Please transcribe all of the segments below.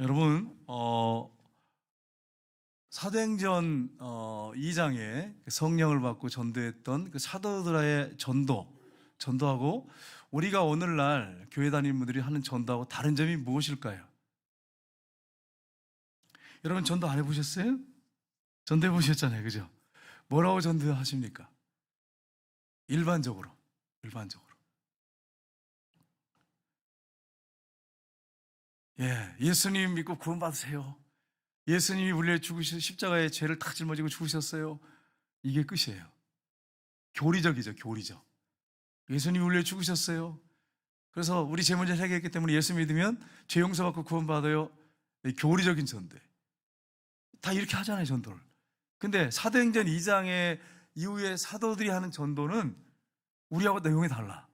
여러분, 사도행전 2장에 성령을 받고 전도했던 그 사도들의 전도하고 우리가 오늘날 교회 다니는 분들이 하는 전도하고 다른 점이 무엇일까요? 여러분, 전도 안 해보셨어요? 전도해 보셨잖아요, 그죠? 뭐라고 전도하십니까? 일반적으로. 예수님 믿고 구원받으세요. 예수님이 우리 위해 죽으셔서 십자가에 죄를 다 짊어지고 죽으셨어요. 이게 끝이에요. 교리적이죠, 교리적. 예수님이 우리 위해 죽으셨어요. 그래서 우리 죄 문제를 해결했기 때문에 예수 믿으면 죄 용서받고 구원받아요. 교리적인 전도에 다 이렇게 하잖아요, 전도를. 근데 사도행전 2장의 이후에 사도들이 하는 전도는 우리하고 내용이 달라.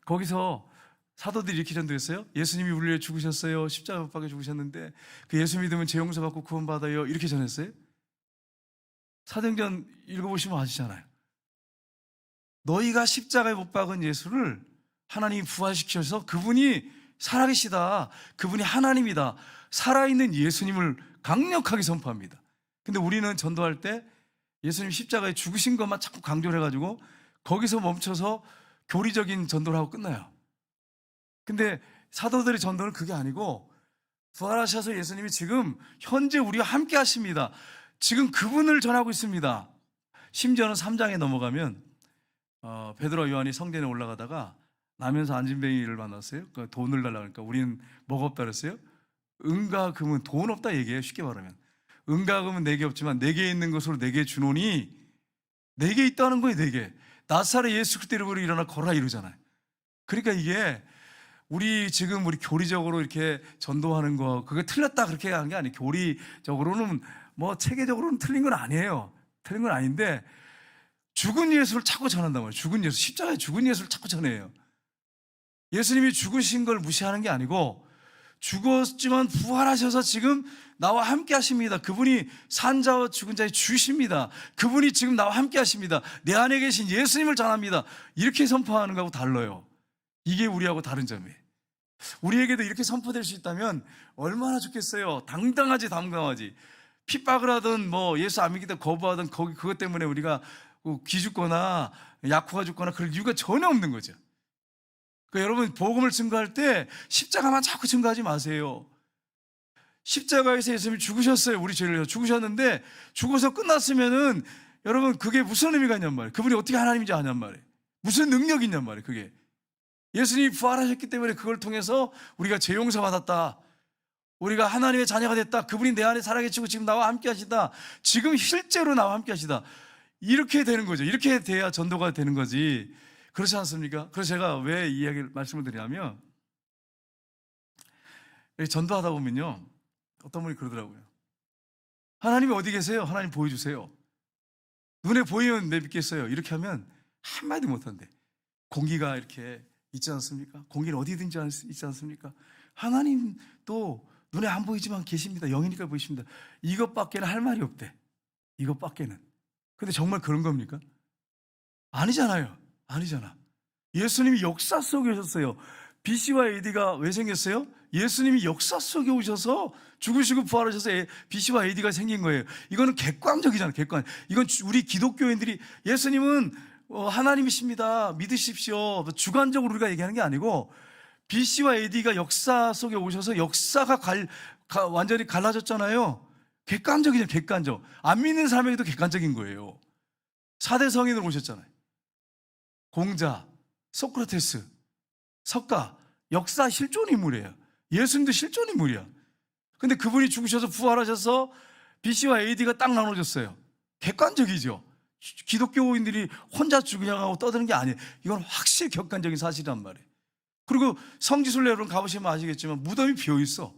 거기서 사도들이 이렇게 전도했어요. 예수님이 우리 위해 죽으셨어요. 십자가 못 박혀 죽으셨는데 그 예수 믿으면 죄 용서받고 구원받아요. 이렇게 전했어요. 사도행전 읽어보시면 아시잖아요. 너희가 십자가에 못 박은 예수를 하나님이 부활시켜서 그분이 살아계시다, 그분이 하나님이다, 살아있는 예수님을 강력하게 선포합니다. 근데 우리는 전도할 때 예수님 십자가에 죽으신 것만 자꾸 강조를 해가지고 거기서 멈춰서 교리적인 전도를 하고 끝나요. 근데 사도들의 전도는 그게 아니고 부활하셔서 예수님이 지금 현재 우리와 함께 하십니다. 지금 그분을 전하고 있습니다. 심지어는 3장에 넘어가면 베드로와 요한이 성전에 올라가다가 나면서 안진뱅이를 만났어요. 그러니까 돈을 달라고 하니까 우리는 뭐가 없다 그랬어요? 은과 금은 돈 없다 얘기해요. 쉽게 말하면 은과 금은 내게 없지만 내게 있는 것으로 내게 주노니, 내게 있다는 거예요. 내게 나사렛 예수 그리스도 이름으로 일어나 걸어라 이러잖아요. 그러니까 이게 우리 지금 우리 교리적으로 이렇게 전도하는 거 그게 틀렸다 그렇게 하는 게 아니에요. 교리적으로는 뭐 체계적으로는 틀린 건 아니에요. 틀린 건 아닌데 죽은 예수를 자꾸 전한단 말이에요. 죽은 예수, 십자가에 죽은 예수를 자꾸 전해요. 예수님이 죽으신 걸 무시하는 게 아니고 죽었지만 부활하셔서 지금 나와 함께 하십니다. 그분이 산자와 죽은 자의 주십니다. 그분이 지금 나와 함께 하십니다. 내 안에 계신 예수님을 전합니다. 이렇게 선포하는 거하고 달라요. 이게 우리하고 다른 점이에요. 우리에게도 이렇게 선포될 수 있다면 얼마나 좋겠어요. 당당하지. 핍박을 하든 뭐 예수 안 믿기 때문에 거부하든 그것 때문에 우리가 기죽거나 약호가 죽거나 그럴 이유가 전혀 없는 거죠. 그러니까 여러분, 복음을 증거할 때 십자가만 자꾸 증거하지 마세요. 십자가에서 예수님이 죽으셨어요. 우리 죄를 위해서 죽으셨는데 죽어서 끝났으면은 여러분 그게 무슨 의미가 있냔 말이에요. 그분이 어떻게 하나님인지 아냔 말이에요. 무슨 능력이 있냔 말이에요. 그게 예수님이 부활하셨기 때문에 그걸 통해서 우리가 죄 용서 받았다, 우리가 하나님의 자녀가 됐다, 그분이 내 안에 살아계시고 지금 나와 함께 하시다, 지금 실제로 나와 함께 하시다, 이렇게 되는 거죠. 이렇게 돼야 전도가 되는 거지. 그렇지 않습니까? 그래서 제가 왜 이 이야기를 말씀을 드리냐면, 전도하다 보면요 어떤 분이 그러더라고요. 하나님이 어디 계세요? 하나님 보여주세요. 눈에 보이면 내 믿겠어요. 이렇게 하면 한마디 못한대. 공기가 이렇게 있지 않습니까? 공기는 어디든지 있지 않습니까? 하나님도 눈에 안 보이지만 계십니다. 영이니까 보이십니다. 이것밖에는 할 말이 없대. 이것밖에는. 근데 정말 그런 겁니까? 아니잖아요. 아니잖아. 예수님이 역사 속에 오셨어요. BC와 AD가 왜 생겼어요? 예수님이 역사 속에 오셔서 죽으시고 부활하셔서 BC와 AD가 생긴 거예요. 이거는 객관적이잖아요. 이건 우리 기독교인들이 예수님은 하나님이십니다, 믿으십시오, 주관적으로 우리가 얘기하는 게 아니고 BC와 AD가 역사 속에 오셔서 역사가 완전히 갈라졌잖아요. 객관적이죠. 객관적. 안 믿는 사람에게도 객관적인 거예요. 4대 성인으로 오셨잖아요. 공자, 소크라테스, 석가, 역사 실존 인물이에요. 예수님도 실존 인물이야. 근데 그분이 죽으셔서 부활하셔서 BC와 AD가 딱 나눠졌어요. 객관적이죠. 기독교인들이 혼자 죽으냐고 떠드는 게 아니에요. 이건 확실히 객관적인 사실이란 말이에요. 그리고 성지순례 여러분 가보시면 아시겠지만 무덤이 비어있어.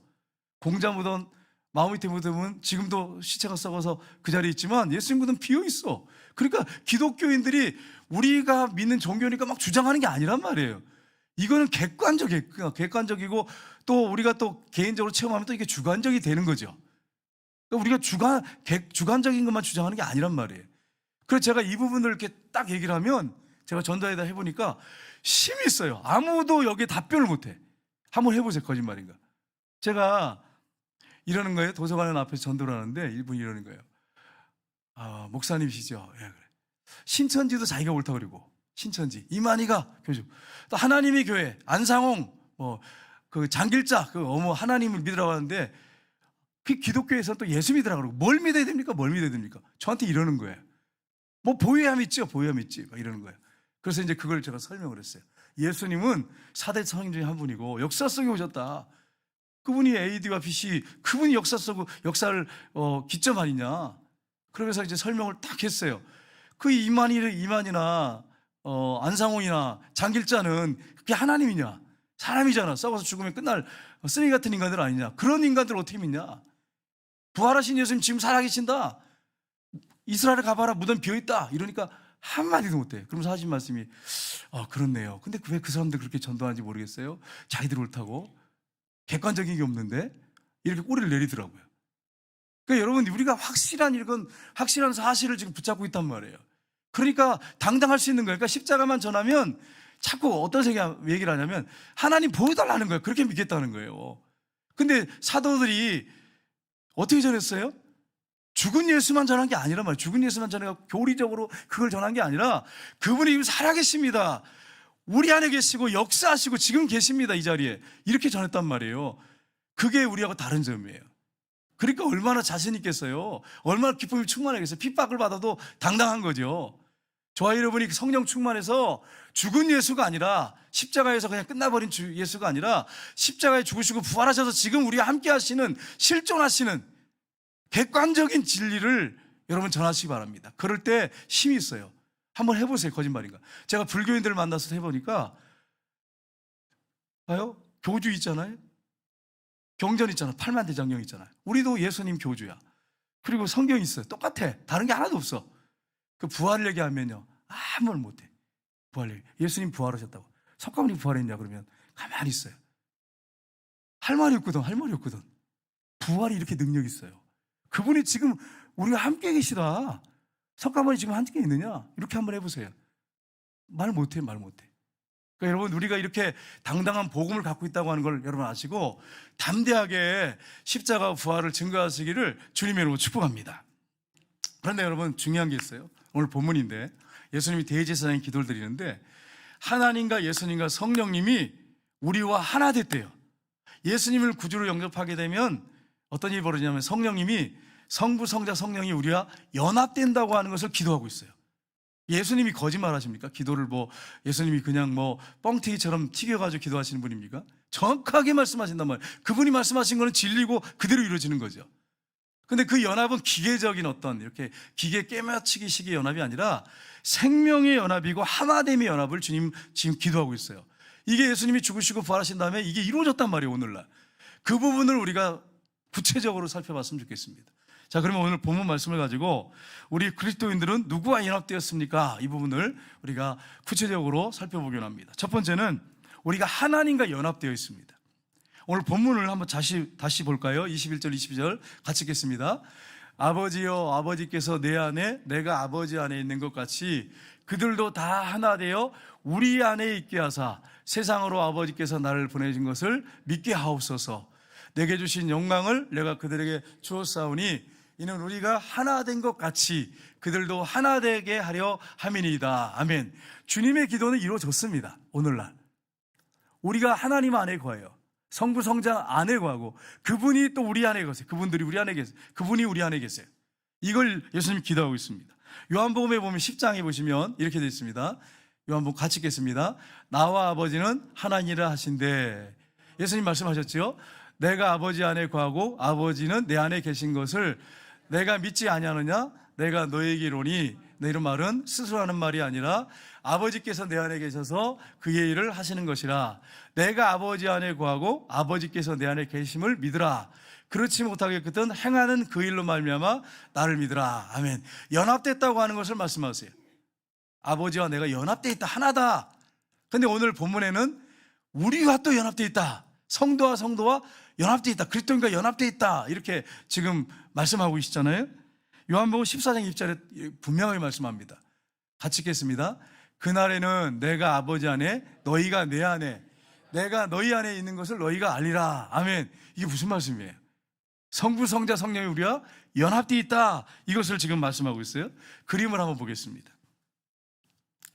공자 무덤, 마음밑에 무덤은 지금도 시체가 썩어서 그 자리에 있지만 예수님 무덤 비어있어. 그러니까 기독교인들이 우리가 믿는 종교니까 막 주장하는 게 아니란 말이에요. 이거는 객관적이고 또 우리가 또 개인적으로 체험하면 또 이게 주관적이 되는 거죠. 그러니까 우리가 주관적인 것만 주장하는 게 아니란 말이에요. 그래서 제가 이 부분을 이렇게 딱 얘기를 하면 제가 전도에다 해보니까 힘이 있어요. 아무도 여기에 답변을 못해. 한번 해보세요. 거짓말인가? 제가 이러는 거예요. 도서관 앞에서 전도를 하는데 이분이 이러는 거예요. 아, 목사님이시죠? 예, 그래. 신천지도 자기가 옳다고 그러고, 신천지, 이만희가 교주, 또 하나님의 교회, 안상홍, 그 장길자, 그 어머 하나님을 믿으라고 하는데, 그 기독교에서 또 예수 믿으라고 그러고, 뭘 믿어야 됩니까? 뭘 믿어야 됩니까? 저한테 이러는 거예요. 뭐 보여야 믿죠, 보여야 믿지, 막 이러는 거예요. 그래서 이제 그걸 제가 설명을 했어요. 예수님은 4대 성인 중에 한 분이고 역사 속에 오셨다. 그분이 AD와 BC, 그분이 역사 속 역사를 기점 아니냐. 그러면서 이제 설명을 딱 했어요. 그 이만이나 안상홍이나 장길자는 그게 하나님이냐? 사람이잖아. 썩어서 죽으면 끝날 쓰레기 같은 인간들 아니냐? 그런 인간들 어떻게 믿냐? 부활하신 예수님 지금 살아계신다. 이스라엘에 가봐라, 무덤 비어있다. 이러니까 한마디도 못해. 그러면서 하신 말씀이, 그렇네요. 근데 왜 그 사람들 그렇게 전도하는지 모르겠어요. 자기들 옳다고. 객관적인 게 없는데 이렇게 꼬리를 내리더라고요. 그러니까 여러분, 우리가 확실한 사실을 지금 붙잡고 있단 말이에요. 그러니까 당당할 수 있는 거예요. 그러니까 십자가만 전하면 자꾸 어떤 얘기를 하냐면 하나님 보여달라는 거예요. 그렇게 믿겠다는 거예요. 근데 사도들이 어떻게 전했어요? 죽은 예수만 전한 게 아니란 말이에요. 죽은 예수만 전해서 교리적으로 그걸 전한 게 아니라 그분이 지금 살아계십니다. 우리 안에 계시고 역사하시고 지금 계십니다. 이 자리에. 이렇게 전했단 말이에요. 그게 우리하고 다른 점이에요. 그러니까 얼마나 자신 있겠어요. 얼마나 기쁨이 충만하겠어요. 핍박을 받아도 당당한 거죠. 저와 여러분이 성령 충만해서 죽은 예수가 아니라, 십자가에서 그냥 끝나버린 예수가 아니라 십자가에 죽으시고 부활하셔서 지금 우리와 함께 하시는, 실존하시는 객관적인 진리를 여러분 전하시기 바랍니다. 그럴 때 힘이 있어요. 한번 해보세요. 거짓말인가? 제가 불교인들을 만나서 해보니까, 봐요, 교주 있잖아요. 경전 있잖아요. 팔만대장경 있잖아요. 우리도 예수님 교주야. 그리고 성경 있어요. 똑같아. 다른 게 하나도 없어. 그 부활 얘기하면요, 아무 말 못해. 부활 얘기. 예수님 부활하셨다고. 석가모니 부활했냐 그러면 가만히 있어요. 할 말이 없거든. 부활이 이렇게 능력이 있어요. 그분이 지금 우리가 함께 계시다. 석가모니 지금 함께 있느냐? 이렇게 한번 해보세요. 말 못해. 그러니까 여러분, 우리가 이렇게 당당한 복음을 갖고 있다고 하는 걸 여러분 아시고 담대하게 십자가 부활을 증거하시기를 주님의 이름으로 축복합니다. 그런데 여러분, 중요한 게 있어요. 오늘 본문인데 예수님이 대제사장의 기도를 드리는데, 하나님과 예수님과 성령님이 우리와 하나 됐대요. 예수님을 구주로 영접하게 되면 어떤 일이 벌어지냐면 성령님이, 성부, 성자, 성령이 우리와 연합된다고 하는 것을 기도하고 있어요. 예수님이 거짓말 하십니까? 기도를 예수님이 그냥 뻥튀기처럼 튀겨가지고 기도하시는 분입니까? 정확하게 말씀하신단 말이에요. 그분이 말씀하신 거는 진리고 그대로 이루어지는 거죠. 근데 그 연합은 기계적인 어떤 이렇게 기계 깨맞추기식의 연합이 아니라 생명의 연합이고 하나됨의 연합을 주님 지금 기도하고 있어요. 이게 예수님이 죽으시고 부활하신 다음에 이게 이루어졌단 말이에요. 오늘날 그 부분을 우리가 구체적으로 살펴봤으면 좋겠습니다. 자, 그러면 오늘 본문 말씀을 가지고 우리 그리스도인들은 누구와 연합되었습니까? 이 부분을 우리가 구체적으로 살펴보기로 합니다. 첫 번째는 우리가 하나님과 연합되어 있습니다. 오늘 본문을 한번 다시 볼까요? 21절 22절 같이 읽겠습니다. 아버지여, 아버지께서 내 안에 내가 아버지 안에 있는 것 같이 그들도 다 하나 되어 우리 안에 있게 하사 세상으로 아버지께서 나를 보내신 것을 믿게 하옵소서. 내게 주신 영광을 내가 그들에게 주었사오니 이는 우리가 하나 된 것 같이 그들도 하나 되게 하려 함이니이다. 아멘. 주님의 기도는 이루어졌습니다. 오늘날 우리가 하나님 안에 거해요. 성부 성자 안에 거하고 그분이 또 우리 안에 계세요. 그분들이 우리 안에 계세요. 그분이 우리 안에 계세요. 이걸 예수님이 기도하고 있습니다. 요한복음에 보면 10장에 보시면 이렇게 되어 있습니다. 요한복음 같이 읽겠습니다. 나와 아버지는 하나니라 하신대. 예수님 말씀하셨죠. 내가 아버지 안에 거하고 아버지는 내 안에 계신 것을 내가 믿지 아니하느냐? 내가 너에게 이르노니. 내 이런 말은 스스로 하는 말이 아니라 아버지께서 내 안에 계셔서 그의 일을 하시는 것이라. 내가 아버지 안에 거하고 아버지께서 내 안에 계심을 믿으라. 그렇지 못하겠거든 행하는 그 일로 말미암아 나를 믿으라. 아멘. 연합됐다고 하는 것을 말씀하세요. 아버지와 내가 연합되어 있다. 하나다. 근데 오늘 본문에는 우리와 또 연합되어 있다. 성도와 연합되어 있다. 그리스도인과 연합되어 있다. 이렇게 지금 말씀하고 계시잖아요. 요한복음 14장 20절에 분명하게 말씀합니다. 같이 읽겠습니다. 그날에는 내가 아버지 안에 너희가 내 안에 내가 너희 안에 있는 것을 너희가 알리라. 아멘. 이게 무슨 말씀이에요? 성부, 성자, 성령이 우리와 연합되어 있다. 이것을 지금 말씀하고 있어요. 그림을 한번 보겠습니다.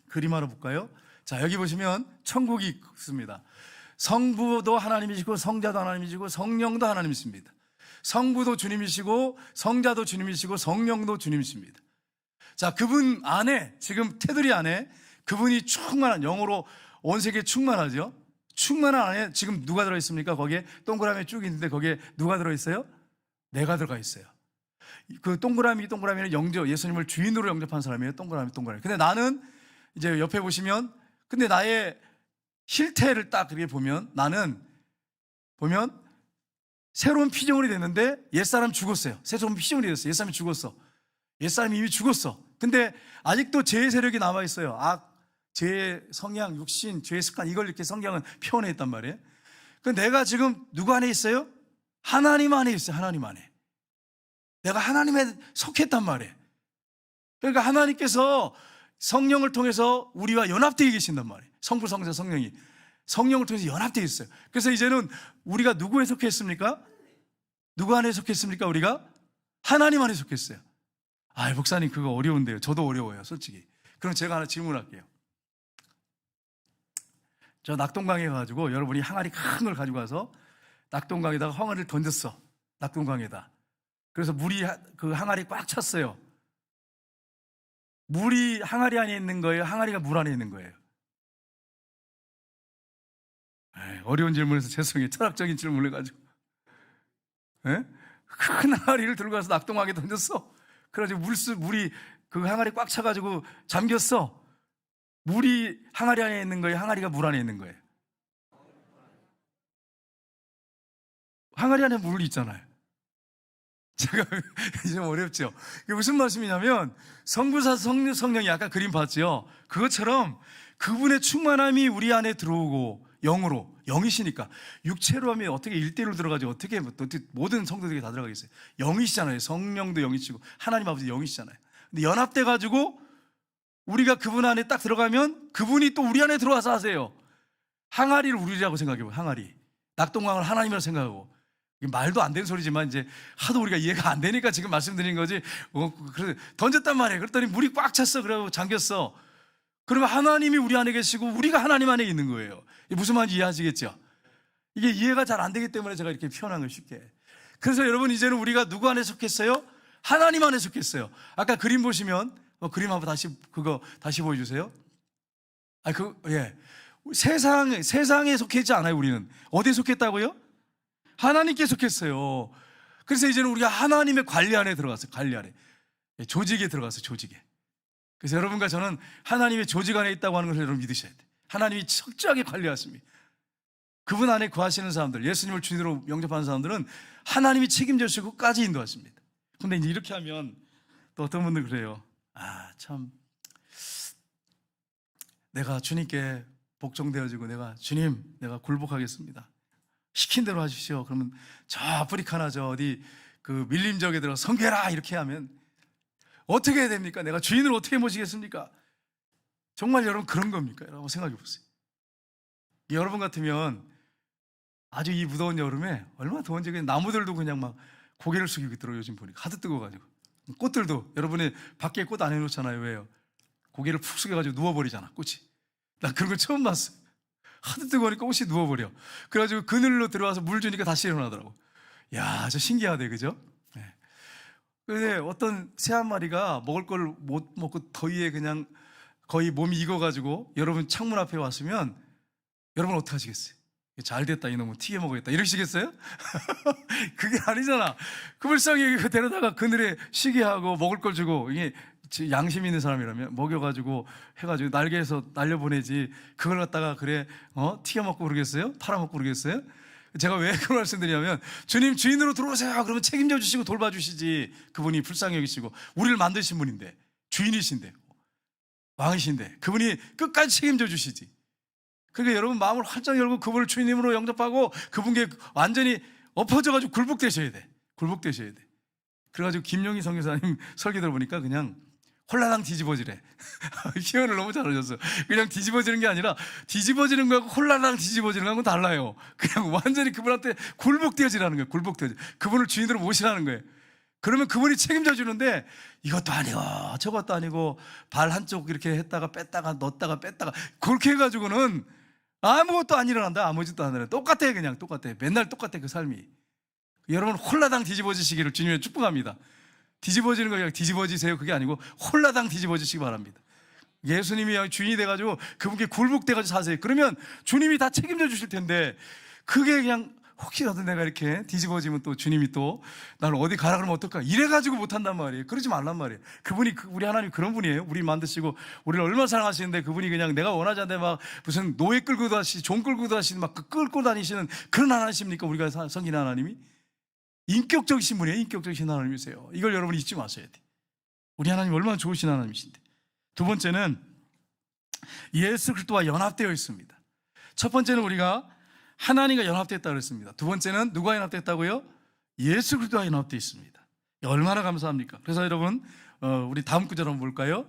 그림 하나 볼까요? 자, 여기 보시면 천국이 있습니다. 성부도 하나님이시고 성자도 하나님이시고 성령도 하나님이십니다. 성부도 주님이시고 성자도 주님이시고 성령도 주님이십니다. 자, 그분 안에, 지금 테두리 안에 그분이 충만한, 영으로 온 세계에 충만하죠. 충만한 안에 지금 누가 들어있습니까? 거기에 동그라미 쭉 있는데 거기에 누가 들어있어요? 내가 들어가 있어요. 그 동그라미는 예수님을 주인으로 영접한 사람이에요. 동그라미. 근데 나는 이제 옆에 보시면, 근데 나의 실태를 딱 그렇게 보면, 나는 새로운 피조물이 됐는데 옛사람 죽었어요. 새로운 피조물이 됐어요. 옛사람이 죽었어. 옛사람이 이미 죽었어. 근데 아직도 죄의 세력이 남아있어요. 죄의 성향, 육신, 죄의 습관, 이걸 이렇게 성경은 표현해 있단 말이에요. 근데 내가 지금 누구 안에 있어요? 하나님 안에 있어요. 하나님 안에. 내가 하나님에 속했단 말이에요. 그러니까 하나님께서 성령을 통해서 우리와 연합되어 계신단 말이에요. 성부, 성자, 성령이 성령을 통해서 연합되어 있어요. 그래서 이제는 우리가 누구에 속했습니까? 누구 안에 속했습니까? 우리가 하나님 안에 속했어요. 목사님 그거 어려운데요. 저도 어려워요, 솔직히. 그럼 제가 하나 질문할게요. 저 낙동강에 가가지고 여러분이 항아리 큰 걸 가지고 가서 낙동강에다가 항아리를 던졌어. 낙동강에다. 그래서 물이 그 항아리 꽉 찼어요. 물이 항아리 안에 있는 거예요? 항아리가 물 안에 있는 거예요? 어려운 질문에서 죄송해요. 철학적인 질문을 해가지고. 큰 항아리를 들고 가서 낙동강에 던졌어. 그래가지고 물이 그 항아리 꽉 차가지고 잠겼어. 물이 항아리 안에 있는 거예요? 항아리가 물 안에 있는 거예요? 항아리 안에 물이 있잖아요. 제가 좀 어렵죠. 이게 무슨 말씀이냐면 성부사 성령이 아까 그림 봤죠. 그것처럼 그분의 충만함이 우리 안에 들어오고 영이시니까 육체로 하면 어떻게 1대1로 들어가지 어떻게 모든 성도들이 다 들어가겠어요. 영이시잖아요. 성령도 영이시고 하나님 아버지 영이시잖아요. 근데 연합돼 가지고 우리가 그분 안에 딱 들어가면 그분이 또 우리 안에 들어와서 하세요. 항아리를 우리라고 생각해봐요. 항아리. 낙동강을 하나님이라고 생각하고. 말도 안 되는 소리지만 이제 하도 우리가 이해가 안 되니까 지금 말씀드린 거지. 그래서 던졌단 말이에요. 그랬더니 물이 꽉 찼어. 그래서 잠겼어. 그러면 하나님이 우리 안에 계시고 우리가 하나님 안에 있는 거예요. 무슨 말인지 이해하시겠죠? 이게 이해가 잘 안 되기 때문에 제가 이렇게 표현한 걸 쉽게. 그래서 여러분 이제는 우리가 누구 안에 속했어요? 하나님 안에 속했어요. 아까 그림 보시면 그림 한번 다시 보여주세요. 세상에 속했지 않아요. 우리는 어디에 속했다고요? 하나님께 속했어요. 그래서 이제는 우리가 하나님의 관리 안에 들어갔어요. 관리 안에. 조직에 들어갔어요. 조직에. 그래서 여러분과 저는 하나님의 조직 안에 있다고 하는 것을 여러분 믿으셔야 돼요. 하나님이 철저하게 관리하십니다. 그분 안에 거하시는 사람들, 예수님을 주인으로 영접하는 사람들은 하나님이 책임져 주시고까지 인도하십니다. 근데 이제 이렇게 하면 또 어떤 분들 그래요. 참 내가 주님께 복종되어지고 주님 내가 굴복하겠습니다. 시킨 대로 하십시오. 그러면 저 아프리카나 저 어디 그 밀림지역에 들어가 선교해라 이렇게 하면 어떻게 해야 됩니까? 내가 주인을 어떻게 모시겠습니까? 정말 여러분 그런 겁니까? 여러분 생각해 보세요. 여러분 같으면 아주 이 무더운 여름에 얼마나 더운지 그냥 나무들도 그냥 막 고개를 숙이고 있더라고요. 요즘 보니까 하도 뜨거워가지고. 꽃들도 여러분이 밖에 꽃 안 해놓잖아요. 왜요? 고개를 푹 숙여가지고 누워버리잖아. 꽃이. 나 그런 거 처음 봤어요. 하도 뜨거우니까 옷이 누워버려. 그래가지고 그늘로 들어와서 물 주니까 다시 일어나더라고. 야, 저 신기하대, 그죠? 네. 근데 어떤 새 한 마리가 먹을 걸 못 먹고 더위에 그냥 거의 몸이 익어가지고 여러분 창문 앞에 왔으면 여러분 어떻게 하시겠어요? 잘 됐다, 이놈은 튀겨 먹어야겠다 이러시겠어요? 그게 아니잖아. 그 불쌍히 데려다가 그늘에 쉬게 하고 먹을 걸 주고, 이게 양심 있는 사람이라면 먹여가지고 해가지고 날개에서 날려보내지 그걸 갖다가 튀겨 먹고 그러겠어요? 팔아먹고 그러겠어요? 제가 왜 그런 말씀드리냐면 주님 주인으로 들어오세요. 그러면 책임져 주시고 돌봐주시지. 그분이 불쌍히 여기시고 우리를 만드신 분인데, 주인이신데, 왕이신데 그분이 끝까지 책임져 주시지. 그러니까 여러분 마음을 활짝 열고 그분을 주님으로 영접하고 그분께 완전히 엎어져가지고 굴복되셔야 돼. 굴복되셔야 돼. 그래가지고 김용희 선교사님 설교 들어보니까 그냥 홀라당 뒤집어지래. 표현을 너무 잘하셨어요. 그냥 뒤집어지는 게 아니라 뒤집어지는 거하고 홀라당 뒤집어지는 거하고는 달라요. 그냥 완전히 그분한테 굴복되어지라는 거예요. 굴복되어지. 그분을 주인으로 모시라는 거예요. 그러면 그분이 책임져 주는데 이것도 아니고 저것도 아니고 발 한쪽 이렇게 했다가 뺐다가 넣었다가 뺐다가 그렇게 해가지고는 아무것도 안 일어난다. 아무 짓도 안 일어나. 똑같아. 그냥 똑같아. 맨날 똑같아. 그 삶이. 여러분 홀라당 뒤집어지시기를 주님의 축복합니다. 뒤집어지는 거 그냥 뒤집어지세요. 그게 아니고 홀라당 뒤집어지시기 바랍니다. 예수님이 주인이 돼가지고 그분께 굴복돼가지고 사세요. 그러면 주님이 다 책임져 주실 텐데 그게 그냥 혹시라도 내가 이렇게 뒤집어지면 또 주님이 또 나를 어디 가라 그러면 어떨까 이래가지고 못한단 말이에요. 그러지 말란 말이에요. 그분이 우리 하나님 그런 분이에요. 우리 만드시고 우리를 얼마나 사랑하시는데 그분이 그냥 내가 원하지 않는데 막 무슨 노예 끌고 다니시 종 끌고 다니시는 막 끌고 다니시는 그런 하나님입니까? 우리가 섬기는 하나님이 인격적이신 분이에요. 인격적이신 하나님이세요. 이걸 여러분이 잊지 마셔야 돼. 우리 하나님 얼마나 좋으신 하나님이신데. 두 번째는 예수 그리스도와 연합되어 있습니다. 첫 번째는 우리가 하나님과 연합됐다고 그랬습니다. 두 번째는 누가 연합됐다고요? 예수 그리스도와 연합되어 있습니다. 얼마나 감사합니까? 그래서 여러분 우리 다음 구절 한번 볼까요?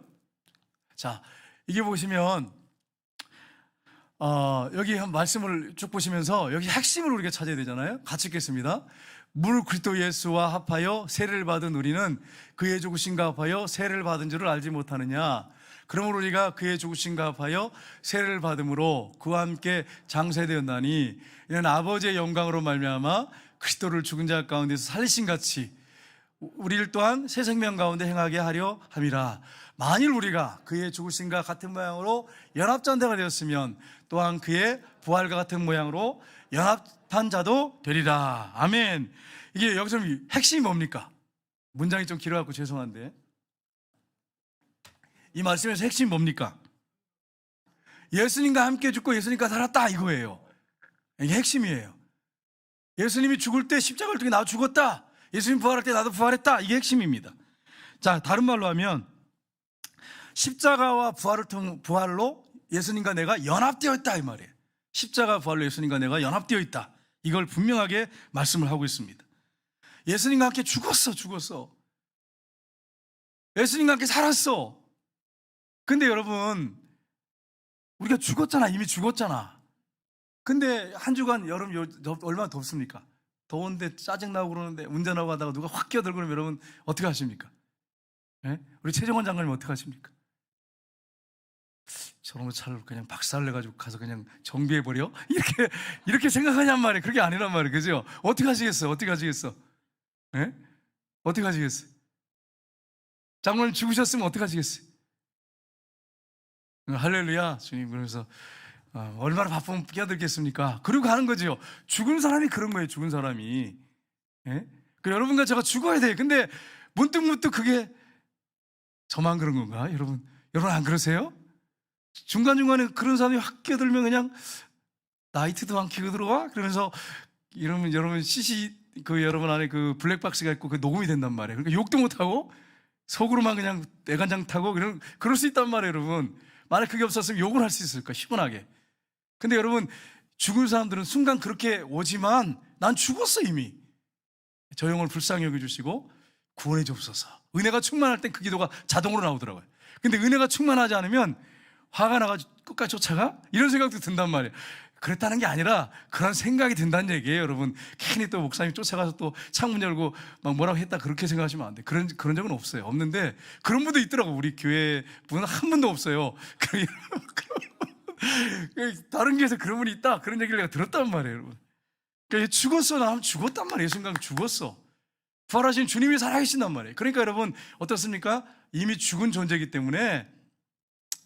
자, 이게 보시면 여기 한 말씀을 쭉 보시면서 여기 핵심을 우리가 찾아야 되잖아요. 같이 읽겠습니다. 무릇 그리스도 예수와 합하여 세례를 받은 우리는 그의 죽으심과 합하여 세례를 받은 줄을 알지 못하느냐. 그러므로 우리가 그의 죽으심과 합하여 세례를 받음으로 그와 함께 장세되었나니 이는 아버지의 영광으로 말미암아 그리스도를 죽은 자 가운데서 살리신 같이 우리를 또한 새 생명 가운데 행하게 하려 함이라. 만일 우리가 그의 죽으심과 같은 모양으로 연합전대가 되었으면 또한 그의 부활과 같은 모양으로 연합한 자도 되리라. 아멘. 이게 여기서 핵심이 뭡니까? 문장이 좀 길어갖고 죄송한데 이 말씀에서 핵심이 뭡니까? 예수님과 함께 죽고 예수님과 살았다 이거예요. 이게 핵심이에요. 예수님이 죽을 때 십자가를 통해 나도 죽었다. 예수님 부활할 때 나도 부활했다. 이게 핵심입니다. 자, 다른 말로 하면 십자가와 부활로 예수님과 내가 연합되어 있다 이 말이에요. 십자가 부활로 예수님과 내가 연합되어 있다. 이걸 분명하게 말씀을 하고 있습니다. 예수님과 함께 죽었어. 예수님과 함께 살았어. 근데 여러분 우리가 죽었잖아. 이미 죽었잖아. 근데 한 주간 여름 얼마나 덥습니까? 더운데 짜증나고 그러는데 운전하고 가다가 누가 확 끼어들고 그러면 여러분 어떻게 하십니까? 네? 우리 최정원 장관님 어떻게 하십니까? 저런 거 차를 그냥 박살내가지고 가서 그냥 정비해버려? 이렇게 생각하냔 말이에요. 그게 아니란 말이에요. 그죠? 어떻게 하시겠어요? 어떻게 하시겠어? 네? 어떻게 하시겠어요? 장관님 죽으셨으면 어떻게 하시겠어요? 할렐루야 주님. 그러면서 얼마나 바쁘면 끼어들겠습니까? 그리고 가는 거죠. 죽은 사람이 그런 거예요. 죽은 사람이. 예? 여러분과 제가 죽어야 돼. 근데 문득 그게 저만 그런 건가? 여러분 안 그러세요? 중간중간에 그런 사람이 확 끼어들면 그냥 나이트도 안 켜고 들어와? 그러면서 이러면 여러분 여러분 안에 그 블랙박스가 있고 그 녹음이 된단 말이에요. 그러니까 욕도 못하고 속으로만 그냥 애간장 타고 그럴 수 있단 말이에요. 여러분 만약 그게 없었으면 욕을 할 수 있을까? 시원하게. 근데 여러분 죽은 사람들은 순간 그렇게 오지만 난 죽었어 이미. 저 영을 불쌍히 여겨주시고 구원해 주옵소서. 은혜가 충만할 땐 그 기도가 자동으로 나오더라고요. 근데 은혜가 충만하지 않으면 화가 나가지고 끝까지 쫓아가? 이런 생각도 든단 말이에요. 그랬다는 게 아니라 그런 생각이 든다는 얘기예요. 여러분 괜히 또 목사님 쫓아가서 또 창문 열고 막 뭐라고 했다 그렇게 생각하시면 안 돼요. 그런 적은 없어요. 없는데 그런 분도 있더라고. 우리 교회 분은 한 분도 없어요. 다른 교회에서 그런 분이 있다 그런 얘기를 내가 들었단 말이에요. 여러분 그러니까 죽었어. 나는 죽었단 말이에요. 순간 죽었어. 부활하신 주님이 살아계신단 말이에요. 그러니까 여러분 어떻습니까? 이미 죽은 존재이기 때문에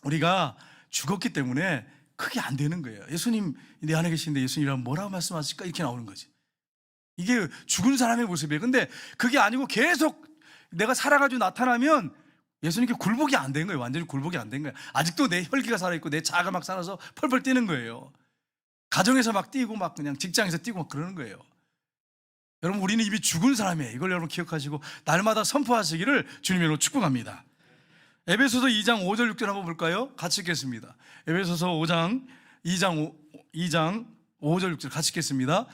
우리가 죽었기 때문에 그게 안 되는 거예요. 예수님 내 안에 계신데 예수님이라면 뭐라고 말씀하실까? 이렇게 나오는 거지. 이게 죽은 사람의 모습이에요. 근데 그게 아니고 계속 내가 살아가지고 나타나면 예수님께 굴복이 안 된 거예요. 완전히 굴복이 안 된 거예요. 아직도 내 혈기가 살아있고 내 자아가 막 살아서 펄펄 뛰는 거예요. 가정에서 막 뛰고 막 그냥 직장에서 뛰고 막 그러는 거예요. 여러분 우리는 이미 죽은 사람이에요. 이걸 여러분 기억하시고 날마다 선포하시기를 주님으로 축복합니다. 에베소서 2장 5절 6절 한번 볼까요? 같이 읽겠습니다. 에베소서 2장 5절 6절 같이 읽겠습니다.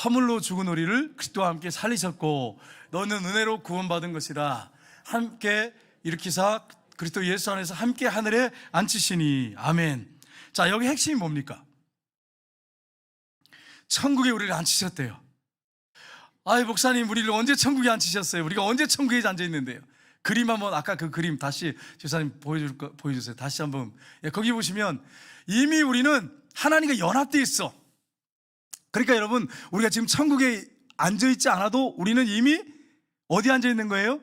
허물로 죽은 우리를 그리스도와 함께 살리셨고 너는 은혜로 구원받은 것이라 함께 일으키사 그리스도 예수 안에서 함께 하늘에 앉히시니. 아멘. 자, 여기 핵심이 뭡니까? 천국에 우리를 앉히셨대요. 아이, 목사님, 우리를 언제 천국에 앉히셨어요? 우리가 언제 천국에 앉아 있는데요? 그림 한번, 아까 그 그림 다시 집사님 보여주세요. 다시 한번. 예, 거기 보시면 이미 우리는 하나님과 연합되어 있어. 그러니까 여러분, 우리가 지금 천국에 앉아 있지 않아도 우리는 이미 어디 앉아 있는 거예요?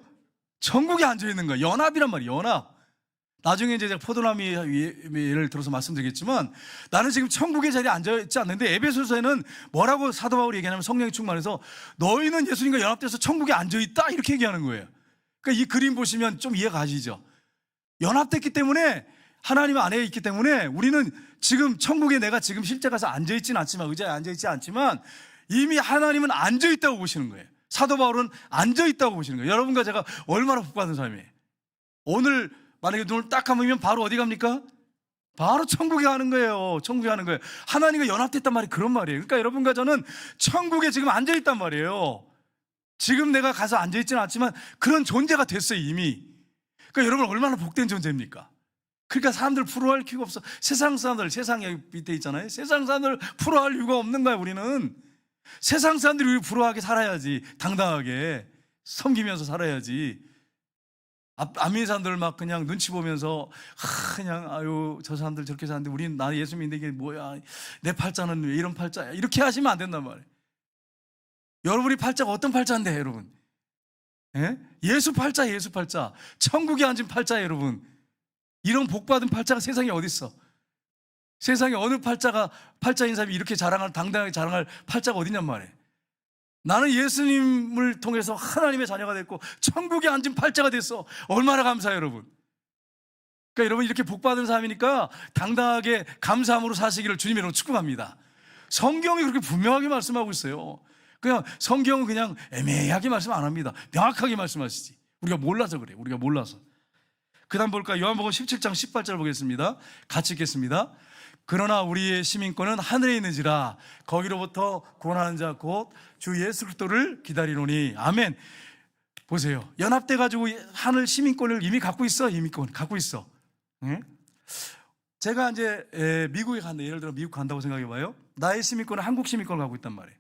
천국에 앉아 있는 거예요. 연합이란 말이에요. 연합. 나중에 이제 제가 포도나무 예를 들어서 말씀드리겠지만, 나는 지금 천국의 자리에 앉아있지 않는데, 에베소서에는 뭐라고 사도 바울이 얘기하냐면, 성령이 충만해서 너희는 예수님과 연합돼서 천국에 앉아있다, 이렇게 얘기하는 거예요. 그러니까 이 그림 보시면 좀 이해가 가시죠? 연합됐기 때문에, 하나님 안에 있기 때문에 우리는 지금 천국에 내가 지금 실제 가서 앉아있지는 않지만, 의자에 앉아있지 않지만 이미 하나님은 앉아있다고 보시는 거예요. 사도 바울은 앉아있다고 보시는 거예요. 여러분과 제가 얼마나 복받은 삶이에요. 오늘 만약에 눈을 딱 감으면 바로 어디 갑니까? 바로 천국에 가는 거예요. 천국에 가는 거예요. 하나님과 연합됐단 말이 그런 말이에요. 그러니까 여러분과 저는 천국에 지금 앉아있단 말이에요. 지금 내가 가서 앉아있지는 않지만 그런 존재가 됐어요, 이미. 그러니까 여러분 얼마나 복된 존재입니까? 그러니까 사람들 부러워할 이유가 없어. 세상 사람들, 세상 여기 밑에 있잖아요. 세상 사람들 부러워할 이유가 없는 거야. 우리는 세상 사람들이 우리 부러워하게 살아야지. 당당하게 섬기면서 살아야지. 안 믿는 사람들 막 그냥 눈치 보면서 그냥 아유 저 사람들 저렇게 사는데 우리는 나 예수 믿는데 이게 뭐야, 내 팔자는 왜 이런 팔자야, 이렇게 하시면 안 된단 말이에요. 여러분이 팔자가 어떤 팔자인데 여러분? 예? 예수 팔자, 예수 팔자, 천국에 앉은 팔자. 여러분, 이런 복받은 팔자가 세상에 어디 있어? 세상에 어느 팔자인 사람이 이렇게 당당하게 자랑할 팔자가 어디냔 말이에요. 나는 예수님을 통해서 하나님의 자녀가 됐고 천국에 앉은 팔자가 됐어. 얼마나 감사해요, 여러분. 그러니까 여러분, 이렇게 복받은 삶이니까 당당하게 감사함으로 사시기를 주님으로 축복합니다. 성경이 그렇게 분명하게 말씀하고 있어요. 그냥 성경은 그냥 애매하게 말씀 안 합니다. 명확하게 말씀하시지. 우리가 몰라서 그래요. 우리가 몰라서. 그 다음 볼까요? 요한복음 17장 18절 보겠습니다. 같이 읽겠습니다. 그러나 우리의 시민권은 하늘에 있는지라 거기로부터 구원하는 자 곧 주 예수 그리스도를 기다리노니. 아멘. 보세요. 연합돼 가지고 하늘 시민권을 이미 갖고 있어. 이미 갖고 있어. 네? 제가 이제 미국에 간다. 예를 들어 미국 간다고 생각해 봐요. 나의 시민권은 한국 시민권을 갖고 있단 말이에요.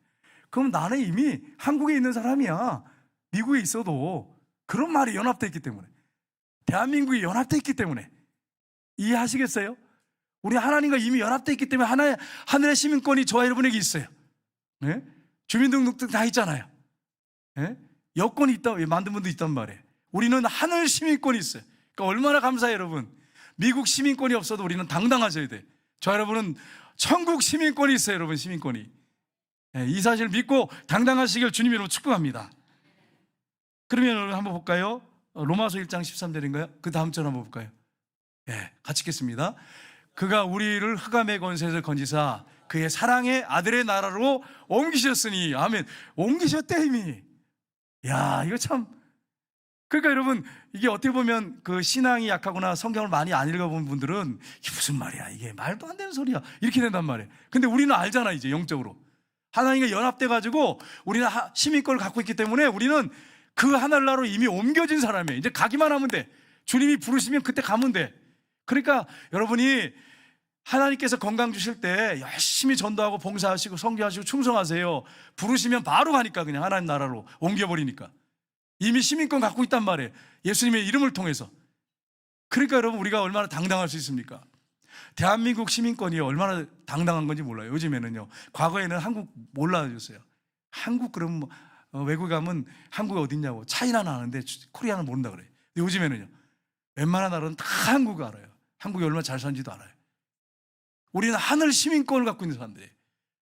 그럼 나는 이미 한국에 있는 사람이야. 미국에 있어도. 그런 말이 연합돼 있기 때문에. 대한민국이 연합돼 있기 때문에. 이해하시겠어요? 우리 하나님과 이미 연합되어 있기 때문에 하늘의 시민권이 저와 여러분에게 있어요. 네? 주민등록증 다 있잖아요. 네? 여권이 있다, 만든 분도 있단 말이에요. 우리는 하늘 시민권이 있어요. 그러니까 얼마나 감사해요, 여러분. 미국 시민권이 없어도 우리는 당당하셔야 돼. 저 여러분은 천국 시민권이 있어요, 여러분. 시민권이. 네, 이 사실을 믿고 당당하시길 주님 이름으로 축복합니다. 그러면 여러분 한번 볼까요? 로마서 1장 13절인가요? 그 다음 절 한번 볼까요? 네, 같이 읽겠습니다. 그가 우리를 흑암의 권세에서 건지사 그의 사랑의 아들의 나라로 옮기셨으니. 아멘. 옮기셨대 이미. 야, 이거 참. 그러니까 여러분, 이게 어떻게 보면 그 신앙이 약하거나 성경을 많이 안 읽어본 분들은 이게 무슨 말이야, 이게 말도 안 되는 소리야, 이렇게 된단 말이에요. 근데 우리는 알잖아. 이제 영적으로 하나님과 연합돼 가지고 우리는 시민권을 갖고 있기 때문에 우리는 그 하늘나라로 이미 옮겨진 사람이에요. 이제 가기만 하면 돼. 주님이 부르시면 그때 가면 돼. 그러니까 여러분이 하나님께서 건강 주실 때 열심히 전도하고 봉사하시고 선교하시고 충성하세요. 부르시면 바로 가니까, 그냥 하나님 나라로 옮겨버리니까. 이미 시민권 갖고 있단 말이에요. 예수님의 이름을 통해서. 그러니까 여러분, 우리가 얼마나 당당할 수 있습니까? 대한민국 시민권이 얼마나 당당한 건지 몰라요. 요즘에는요. 과거에는 한국 몰라줬어요. 한국 그러면 외국에 가면 한국이 어딨냐고 차이나는 아는데 코리아는 모른다 그래요. 근데 요즘에는요, 웬만한 나라는 다 한국을 알아요. 한국이 얼마나 잘 사는지도 알아요. 우리는 하늘 시민권을 갖고 있는 사람들이에요.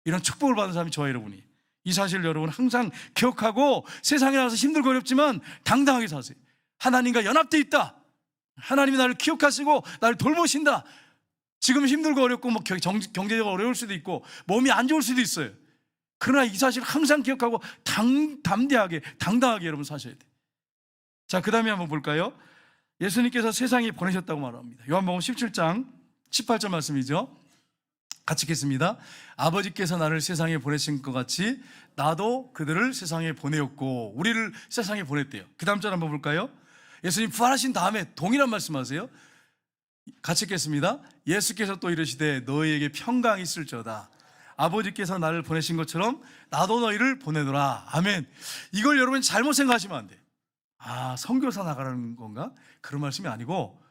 이런 축복을 받은 사람이 저와 여러분이. 이 사실을 여러분 항상 기억하고 세상에 나가서 힘들고 어렵지만 당당하게 사세요. 하나님과 연합되어 있다. 하나님이 나를 기억하시고 나를 돌보신다. 지금 힘들고 어렵고 뭐 경제적으로 어려울 수도 있고 몸이 안 좋을 수도 있어요. 그러나 이 사실을 항상 기억하고 담대하게 당당하게 여러분 사셔야 돼요. 자, 그 다음에 한번 볼까요? 예수님께서 세상에 보내셨다고 말합니다. 요한복음 17장 18절 말씀이죠. 같이 읽겠습니다. 아버지께서 나를 세상에 보내신 것 같이 나도 그들을 세상에 보내었고. 우리를 세상에 보냈대요. 그 다음 절 한번 볼까요? 예수님 부활하신 다음에 동일한 말씀하세요. 같이 읽겠습니다. 예수께서 또 이르시되 너희에게 평강이 있을지어다. 아버지께서 나를 보내신 것처럼 나도 너희를 보내노라. 아멘. 이걸 여러분 잘못 생각하시면 안 돼. 아, 선교사 나가라는 건가? 그런 말씀이 아니고,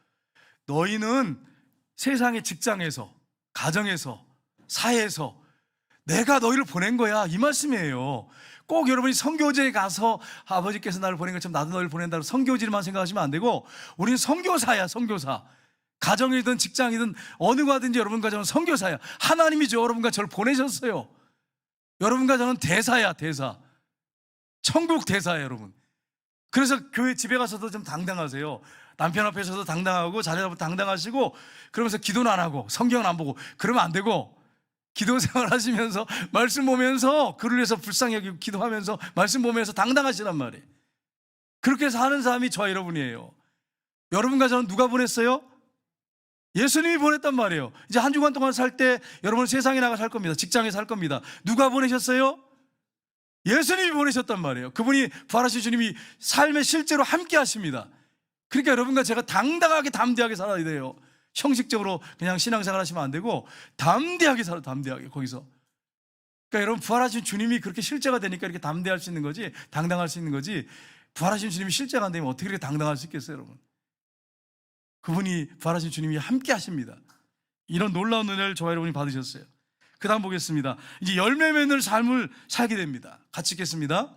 너희는 세상의 직장에서, 가정에서, 사회에서 내가 너희를 보낸 거야, 이 말씀이에요. 꼭 여러분이 선교지에 가서 아버지께서 나를 보낸 것처럼 나도 너희를 보낸다고 선교지만 생각하시면 안 되고, 우리는 선교사야, 선교사. 가정이든 직장이든 어느 과든지 여러분과 저는 선교사야. 하나님이죠. 여러분과 저를 보내셨어요. 여러분과 저는 대사야, 대사. 천국 대사야, 여러분. 그래서 교회 집에 가서도 좀 당당하세요. 남편 앞에 서도 당당하고 자녀 앞에 당당하시고, 그러면서 기도는 안 하고 성경은 안 보고 그러면 안 되고, 기도 생활 하시면서 말씀 보면서 그를 위해서 불쌍히 여기고 기도하면서 말씀 보면서 당당하시란 말이에요. 그렇게 사는 사람이 저와 여러분이에요. 여러분과 저는 누가 보냈어요? 예수님이 보냈단 말이에요. 이제 한 주간 동안 살 때 여러분 세상에 나가 살 겁니다. 직장에 살 겁니다. 누가 보내셨어요? 예수님이 보내셨단 말이에요. 그분이 부활하신 주님이 삶에 실제로 함께 하십니다. 그러니까 여러분과 제가 당당하게 담대하게 살아야 돼요. 형식적으로 그냥 신앙생활 하시면 안 되고 담대하게 살아, 담대하게 거기서. 그러니까 여러분 부활하신 주님이 그렇게 실제가 되니까 이렇게 담대할 수 있는 거지, 당당할 수 있는 거지, 부활하신 주님이 실제가 안 되면 어떻게 그렇게 당당할 수 있겠어요, 여러분? 그분이 부활하신 주님이 함께 하십니다. 이런 놀라운 은혜를 저와 여러분이 받으셨어요. 그 다음 보겠습니다. 이제 열매 맺는 삶을 살게 됩니다. 같이 읽겠습니다.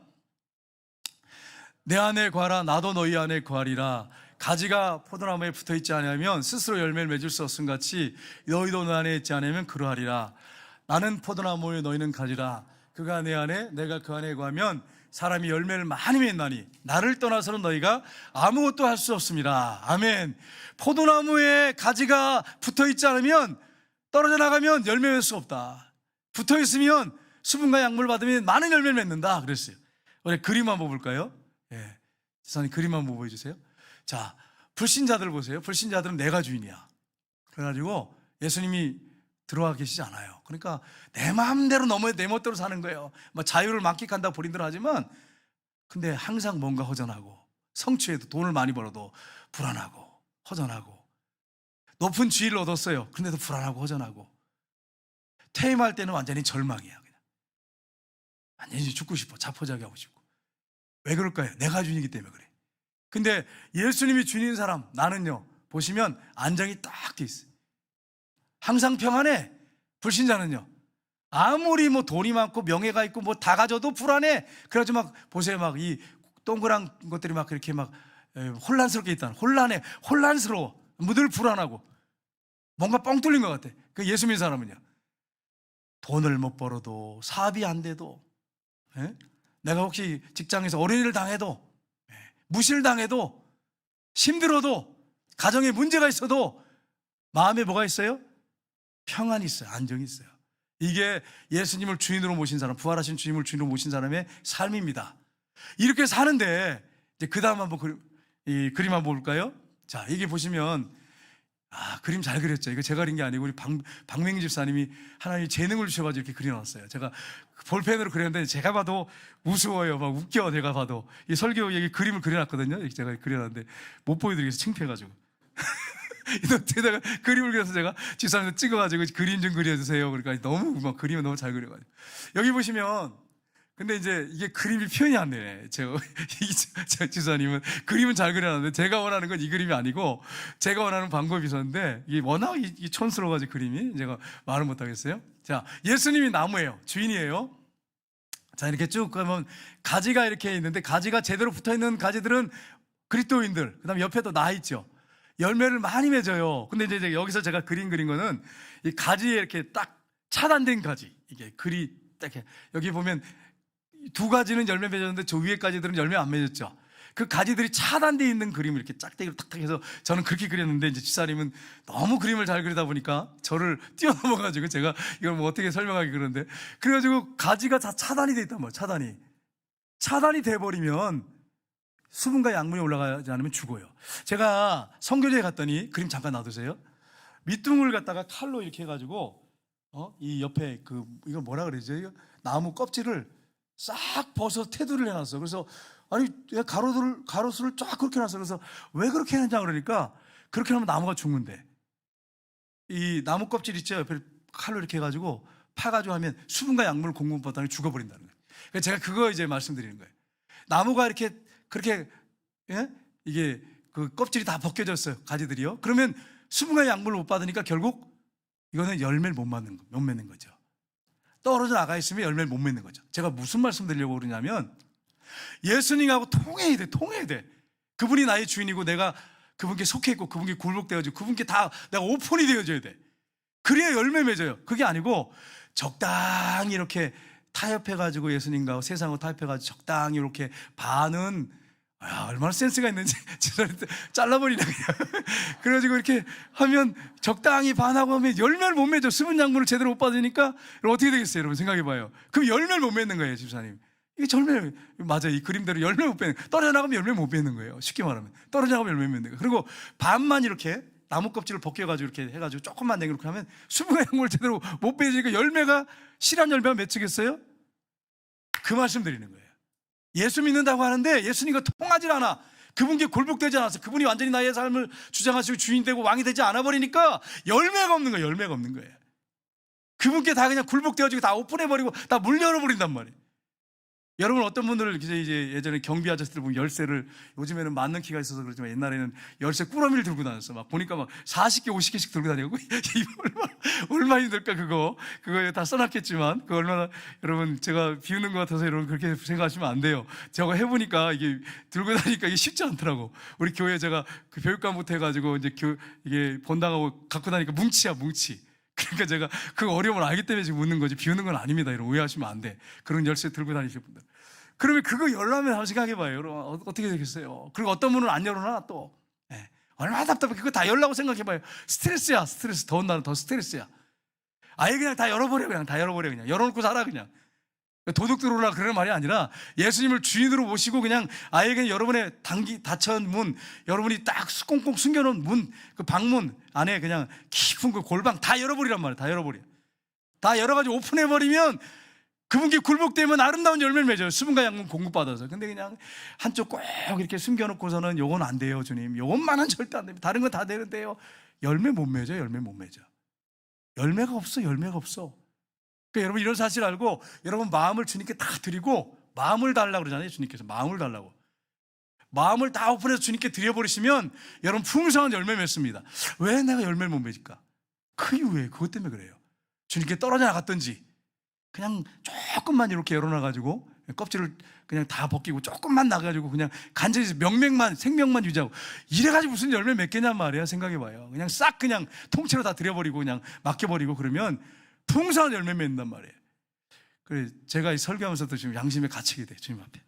내 안에 거하라 나도 너희 안에 거하리라. 가지가 포도나무에 붙어있지 않으면 스스로 열매를 맺을 수 없음 같이 너희도 내 안에 있지 않으면 그러하리라. 나는 포도나무에 너희는 가지라. 그가 내 안에 내가 그 안에 거하면 사람이 열매를 많이 맺나니 나를 떠나서는 너희가 아무것도 할 수 없습니다. 아멘. 포도나무에 가지가 붙어있지 않으면, 떨어져 나가면 열매 맺을 수 없다. 붙어있으면 수분과 약물 받으면 많은 열매를 맺는다 그랬어요. 우리 그림 한번 볼까요? 예, 지사님 그림 한번 보여주세요. 자, 불신자들 보세요. 불신자들은 내가 주인이야. 그래가지고 예수님이 들어와 계시지 않아요. 그러니까 내 마음대로 너무 내 멋대로 사는 거예요. 뭐 자유를 만끽한다고 본인들 하지만, 근데 항상 뭔가 허전하고, 성취해도 돈을 많이 벌어도 불안하고 허전하고, 높은 지위를 얻었어요. 그런데도 불안하고 허전하고, 퇴임할 때는 완전히 절망이야. 그냥 완전히 죽고 싶어. 자포자기 하고 싶고. 왜 그럴까요? 내가 주인이기 때문에 그래. 근데 예수님이 주인인 사람, 나는요, 보시면 안정이 딱 돼 있어요. 항상 평안해. 불신자는요, 아무리 뭐 돈이 많고 명예가 있고 뭐 다 가져도 불안해. 그래가지고 막 보세요, 막 이 동그란 것들이 막 그렇게 막 혼란스럽게 있다. 혼란해, 혼란스러워, 늘 불안하고 뭔가 뻥 뚫린 것 같아. 그 예수 믿는 사람은요, 돈을 못 벌어도, 사업이 안 돼도, 내가 혹시 직장에서 어린이를 당해도, 무시를 당해도, 힘들어도, 가정에 문제가 있어도 마음에 뭐가 있어요? 평안이 있어요. 안정이 있어요. 이게 예수님을 주인으로 모신 사람, 부활하신 주님을 주인으로 모신 사람의 삶입니다. 이렇게 사는데, 이제 그 다음 한번 이 그림 한번 볼까요? 자, 이게 보시면, 그림 잘 그렸죠. 이거 제가 그린 게 아니고 우리 박명희 집사님이 하나님이 재능을 주셔가지고 이렇게 그려놨어요. 제가 볼펜으로 그렸는데 제가 봐도 우스워요. 막 웃겨. 제가 봐도 이 설교 여기 그림을 그려놨거든요. 제가 그려놨는데 못 보여드리겠어요. 창피해가지고. 이때다가 그림을 그려서 제가 집사님한테 찍어가지고 그림 좀 그려주세요. 그러니까 너무 막 그림을 너무 잘 그려가지고, 여기 보시면, 근데 이제 이게 그림이 표현이 안 되네. 제가 집사님은 그림은 잘 그려놨는데 제가 원하는 건 이 그림이 아니고 제가 원하는 방법이 있었는데, 이게 워낙 이 촌스러워가지고 그림이 제가 말을 못 하겠어요. 자, 예수님이 나무예요. 주인이에요. 자, 이렇게 쭉 가면 가지가 이렇게 있는데, 가지가 제대로 붙어있는 가지들은 그리스도인들, 그 다음에 옆에 또 나 있죠. 열매를 많이 맺어요. 근데 이제 여기서 제가 그린 거는 이 가지에 이렇게 딱 차단된 가지. 이게 글이 딱 여기 보면 두 가지는 열매 맺었는데 저 위에 가지들은 열매 안 맺었죠. 그 가지들이 차단되어 있는 그림을 이렇게 짝대기로 탁탁 해서 저는 그렇게 그렸는데, 이제 집사님은 너무 그림을 잘 그리다 보니까 저를 뛰어넘어가지고 제가 이걸 뭐 어떻게 설명하기 그러는데, 그래가지고 가지가 다 차단이 돼 있단 말이에요. 차단이 돼버리면 수분과 양분이 올라가지 않으면 죽어요. 제가 선교지에 갔더니, 그림 잠깐 놔두세요. 밑둥을 갖다가 칼로 이렇게 해가지고 이 옆에 이거 뭐라 그러죠? 이거 나무 껍질을 싹 벗어 테두리를 해놨어. 그래서 아니 가로수를 쫙 그렇게 놨어. 그래서 왜 그렇게 했냐 그러니까 그렇게 하면 나무가 죽는데 이 나무 껍질 있죠? 옆에 칼로 이렇게 해가지고 파가지고 하면 수분과 약물을 공급받다니 죽어버린다는 거예요. 그래서 제가 그거 이제 말씀드리는 거예요. 나무가 이렇게 그렇게 이게 그 껍질이 다 벗겨졌어요. 가지들이요. 그러면 수분과 약물을 못 받으니까 결국 이거는 열매를 못 맺는 거죠. 떨어져 나가 있으면 열매를 못 맺는 거죠. 제가 무슨 말씀 드리려고 그러냐면 예수님하고 통해야 돼. 그분이 나의 주인이고 내가 그분께 속해 있고 그분께 굴복되어지고 그분께 다 내가 오픈이 되어져야 돼. 그래야 열매 맺어요. 그게 아니고 적당히 이렇게 타협해가지고 예수님과 세상하고 타협해가지고 적당히 이렇게 반은 얼마나 센스가 있는지 잘라버리나 그냥. 그래가지고 이렇게 하면 적당히 반하고 하면 열매를 못 맺어. 수분 양분을 제대로 못 받으니까 어떻게 되겠어요 여러분? 생각해봐요. 그럼 열매를 못 맺는 거예요 집사님. 이게 열매 맞아. 이 그림대로 열매 못 맺는, 떨어져 나가면 열매 못 맺는 거예요. 쉽게 말하면 떨어져 나가면 열매 못 맺는 거예요. 그리고 반만 이렇게 나무 껍질을 벗겨가지고 이렇게 해가지고 조금만 이렇게 하면 수분과 양분을 제대로 못 빼니까 열매가 실한 열매가 맺히겠어요? 그 말씀 드리는 거예요. 예수 믿는다고 하는데 예수님과 통하지 않아. 그분께 굴복되지 않아서 그분이 완전히 나의 삶을 주장하시고 주인 되고 왕이 되지 않아 버리니까 열매가 없는 거예요. 열매가 없는 거예요. 그분께 다 그냥 굴복되어지고 다 오픈해버리고 다 문 열어버린단 말이에요. 여러분 어떤 분들을 이제 예전에 경비 아저씨들 보면 열쇠를, 요즘에는 맞는 키가 있어서 그렇지만 옛날에는 열쇠 꾸러미를 들고 다녔어. 막 보니까 막 40개 50개씩 들고 다니고 얼마나 힘들까. 그거에 다 써놨겠지만 그거 얼마나, 여러분 제가 비우는 것 같아서 여러분 그렇게 생각하시면 안 돼요. 제가 해보니까 이게 들고 다니니까 이게 쉽지 않더라고. 우리 교회 제가 그 교육감부터 해가지고 이제 이게 본당하고 갖고 다니니까 뭉치야 뭉치. 그러니까 제가 그 어려움을 알기 때문에 지금 묻는 거지 비우는 건 아닙니다. 이런 오해하시면 안 돼. 그런 열쇠 들고 다니실 분들. 그러면 그거 열라면 한번 생각해봐요. 여러분 어떻게 되겠어요? 그리고 어떤 분은 안 열어놔 또. 얼마나 답답해. 그거 다 열라고 생각해봐요. 스트레스야. 스트레스. 더운 날은 더 스트레스야. 아예 그냥 다 열어버려. 그냥 다 열어버려. 그냥 열어놓고 살아 그냥. 도둑 들어오라 그런 말이 아니라 예수님을 주인으로 모시고 그냥 아예 그냥 여러분의 닫혀온 문, 여러분이 딱 꽁꽁 숨겨놓은 문, 그 방문 안에 그냥 깊은 그 골방 다 열어버리란 말이에요. 다 열어버려. 다 열어가지고 오픈해버리면 그분께 굴복되면 아름다운 열매를 맺어요. 수분과 양분 공급받아서. 근데 그냥 한쪽 꼭 이렇게 숨겨놓고서는 요건 안 돼요 주님, 요것만은 절대 안 됩니다, 다른 건 다 되는데요. 열매 못 맺어요. 열매 못 맺어. 열매가 없어. 열매가 없어. 그러니까 여러분 이런 사실 알고 여러분 마음을 주님께 다 드리고, 마음을 달라고 그러잖아요. 주님께서 마음을 달라고. 마음을 다 오픈해서 주님께 드려버리시면 여러분 풍성한 열매 맺습니다. 왜 내가 열매를 못 맺을까? 그 이유에 그것 때문에 그래요. 주님께 떨어져 나갔던지 그냥 조금만 이렇게 열어놔가지고 껍질을 그냥 다 벗기고 조금만 나가지고 그냥 간절히 생명만 유지하고 이래가지고 무슨 열매 맺겠냔 말이야. 생각해봐요. 그냥 싹 그냥 통째로 다 드려버리고 그냥 맡겨버리고 그러면 풍성한 열매 맺는단 말이에요. 그래 제가 설교하면서도 지금 양심에 갇히게 돼 주님 앞에.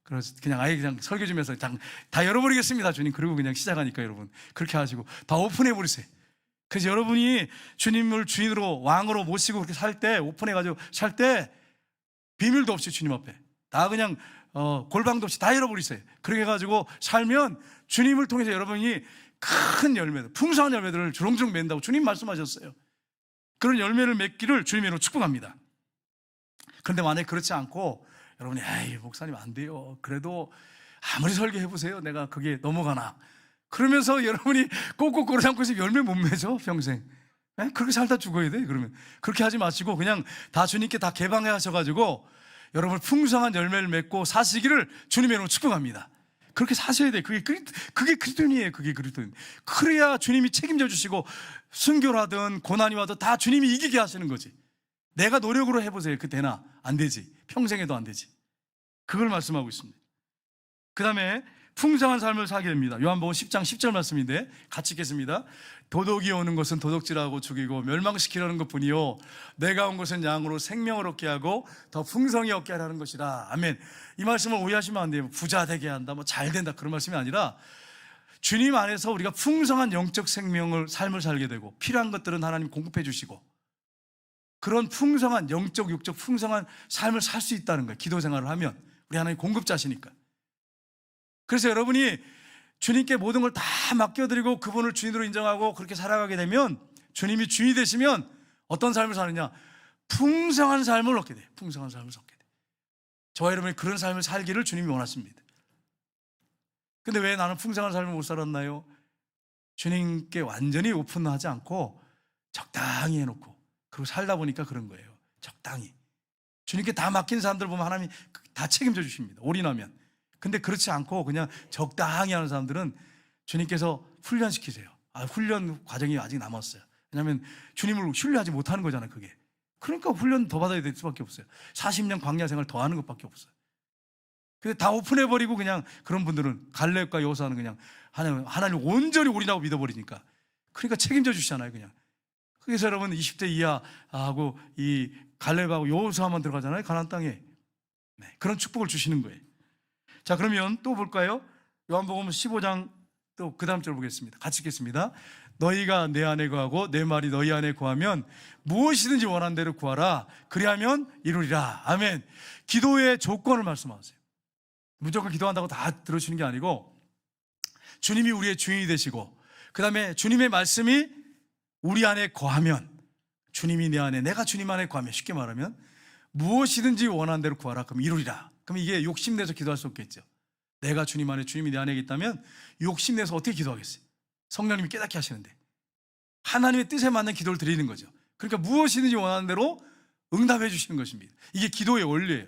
그래서 그냥 아예 그냥 설교 주면서 다 열어버리겠습니다 주님. 그리고 그냥 시작하니까 여러분 그렇게 하시고 다 오픈해버리세요. 그래서 여러분이 주님을 주인으로 왕으로 모시고 그렇게 살 때, 오픈해가지고 살 때 비밀도 없이 주님 앞에 다 그냥 골방도 없이 다 열어버리세요. 그렇게 해가지고 살면 주님을 통해서 여러분이 큰 열매들, 풍성한 열매들을 주렁주렁 맺는다고 주님 말씀하셨어요. 그런 열매를 맺기를 주님의 이름으로 축복합니다. 그런데 만약에 그렇지 않고 여러분이 에이 목사님 안 돼요, 그래도 아무리 설교해보세요, 내가 그게 넘어가나, 그러면서 여러분이 꼭꼭 꼬리 잡고 있으면 열매 못 맺어 평생. 그렇게 살다 죽어야 돼. 그러면 그렇게 하지 마시고 그냥 다 주님께 다 개방해 하셔가지고 여러분 풍성한 열매를 맺고 사시기를 주님의 이름으로 축복합니다. 그렇게 사셔야 돼. 그게 그리스도인이에요. 그게 그리스도인. 그래야 주님이 책임져 주시고 순교를 하든 고난이 와도 다 주님이 이기게 하시는 거지. 내가 노력으로 해보세요. 그 되나? 안 되지. 평생에도 안 되지. 그걸 말씀하고 있습니다. 그 다음에 풍성한 삶을 살게 됩니다. 요한복음 10장 10절 말씀인데 같이 읽겠습니다. 도둑이 오는 것은 도둑질하고 죽이고 멸망시키려는 것뿐이요 내가 온 것은 양으로 생명을 얻게 하고 더 풍성히 얻게 하라는 것이라. 아멘. 이 말씀을 오해하시면 안 돼요. 부자 되게 한다, 뭐 잘 된다, 그런 말씀이 아니라 주님 안에서 우리가 풍성한 영적 삶을 살게 되고 필요한 것들은 하나님 공급해 주시고 그런 풍성한 영적 육적 풍성한 삶을 살 수 있다는 거예요. 기도 생활을 하면 우리 하나님 공급자시니까. 그래서 여러분이 주님께 모든 걸 다 맡겨드리고 그분을 주인으로 인정하고 그렇게 살아가게 되면, 주님이 주인이 되시면 어떤 삶을 사느냐? 풍성한 삶을 얻게 돼요. 풍성한 삶을 얻게 돼요. 저와 여러분이 그런 삶을 살기를 주님이 원하십니다. 근데 왜 나는 풍성한 삶을 못 살았나요? 주님께 완전히 오픈하지 않고 적당히 해놓고 그리고 살다 보니까 그런 거예요. 적당히. 주님께 다 맡긴 사람들 보면 하나님이 다 책임져 주십니다. 올인하면. 근데 그렇지 않고 그냥 적당히 하는 사람들은 주님께서 훈련시키세요. 훈련 과정이 아직 남았어요. 왜냐하면 주님을 신뢰하지 못하는 거잖아요, 그게. 그러니까 훈련 더 받아야 될 수밖에 없어요. 40년 광야 생활 더 하는 것밖에 없어요. 근데 다 오픈해버리고 그냥 그런 분들은 갈렙과 여호수아는 그냥 하나님 온전히 올인하고 믿어버리니까. 그러니까 책임져 주시잖아요, 그냥. 그래서 여러분 20대 이하하고 이 갈렙하고 여호수아만 들어가잖아요, 가나안 땅에. 네, 그런 축복을 주시는 거예요. 자, 그러면 또 볼까요? 요한복음 15장 또 그 다음 절 보겠습니다. 같이 읽겠습니다. 너희가 내 안에 거하고 내 말이 너희 안에 거하면 무엇이든지 원하는 대로 구하라. 그리하면 이루리라. 아멘. 기도의 조건을 말씀하세요. 무조건 기도한다고 다 들어주시는 게 아니고 주님이 우리의 주인이 되시고 그 다음에 주님의 말씀이 우리 안에 거하면, 주님이 내 안에, 내가 주님 안에 거하면, 쉽게 말하면 무엇이든지 원하는 대로 구하라. 그럼 이루리라. 그럼 이게 욕심내서 기도할 수 없겠죠. 내가 주님 안에, 주님이 내 안에 있다면 욕심내서 어떻게 기도하겠어요? 성령님이 깨닫게 하시는데 하나님의 뜻에 맞는 기도를 드리는 거죠. 그러니까 무엇이든지 원하는 대로 응답해 주시는 것입니다. 이게 기도의 원리예요.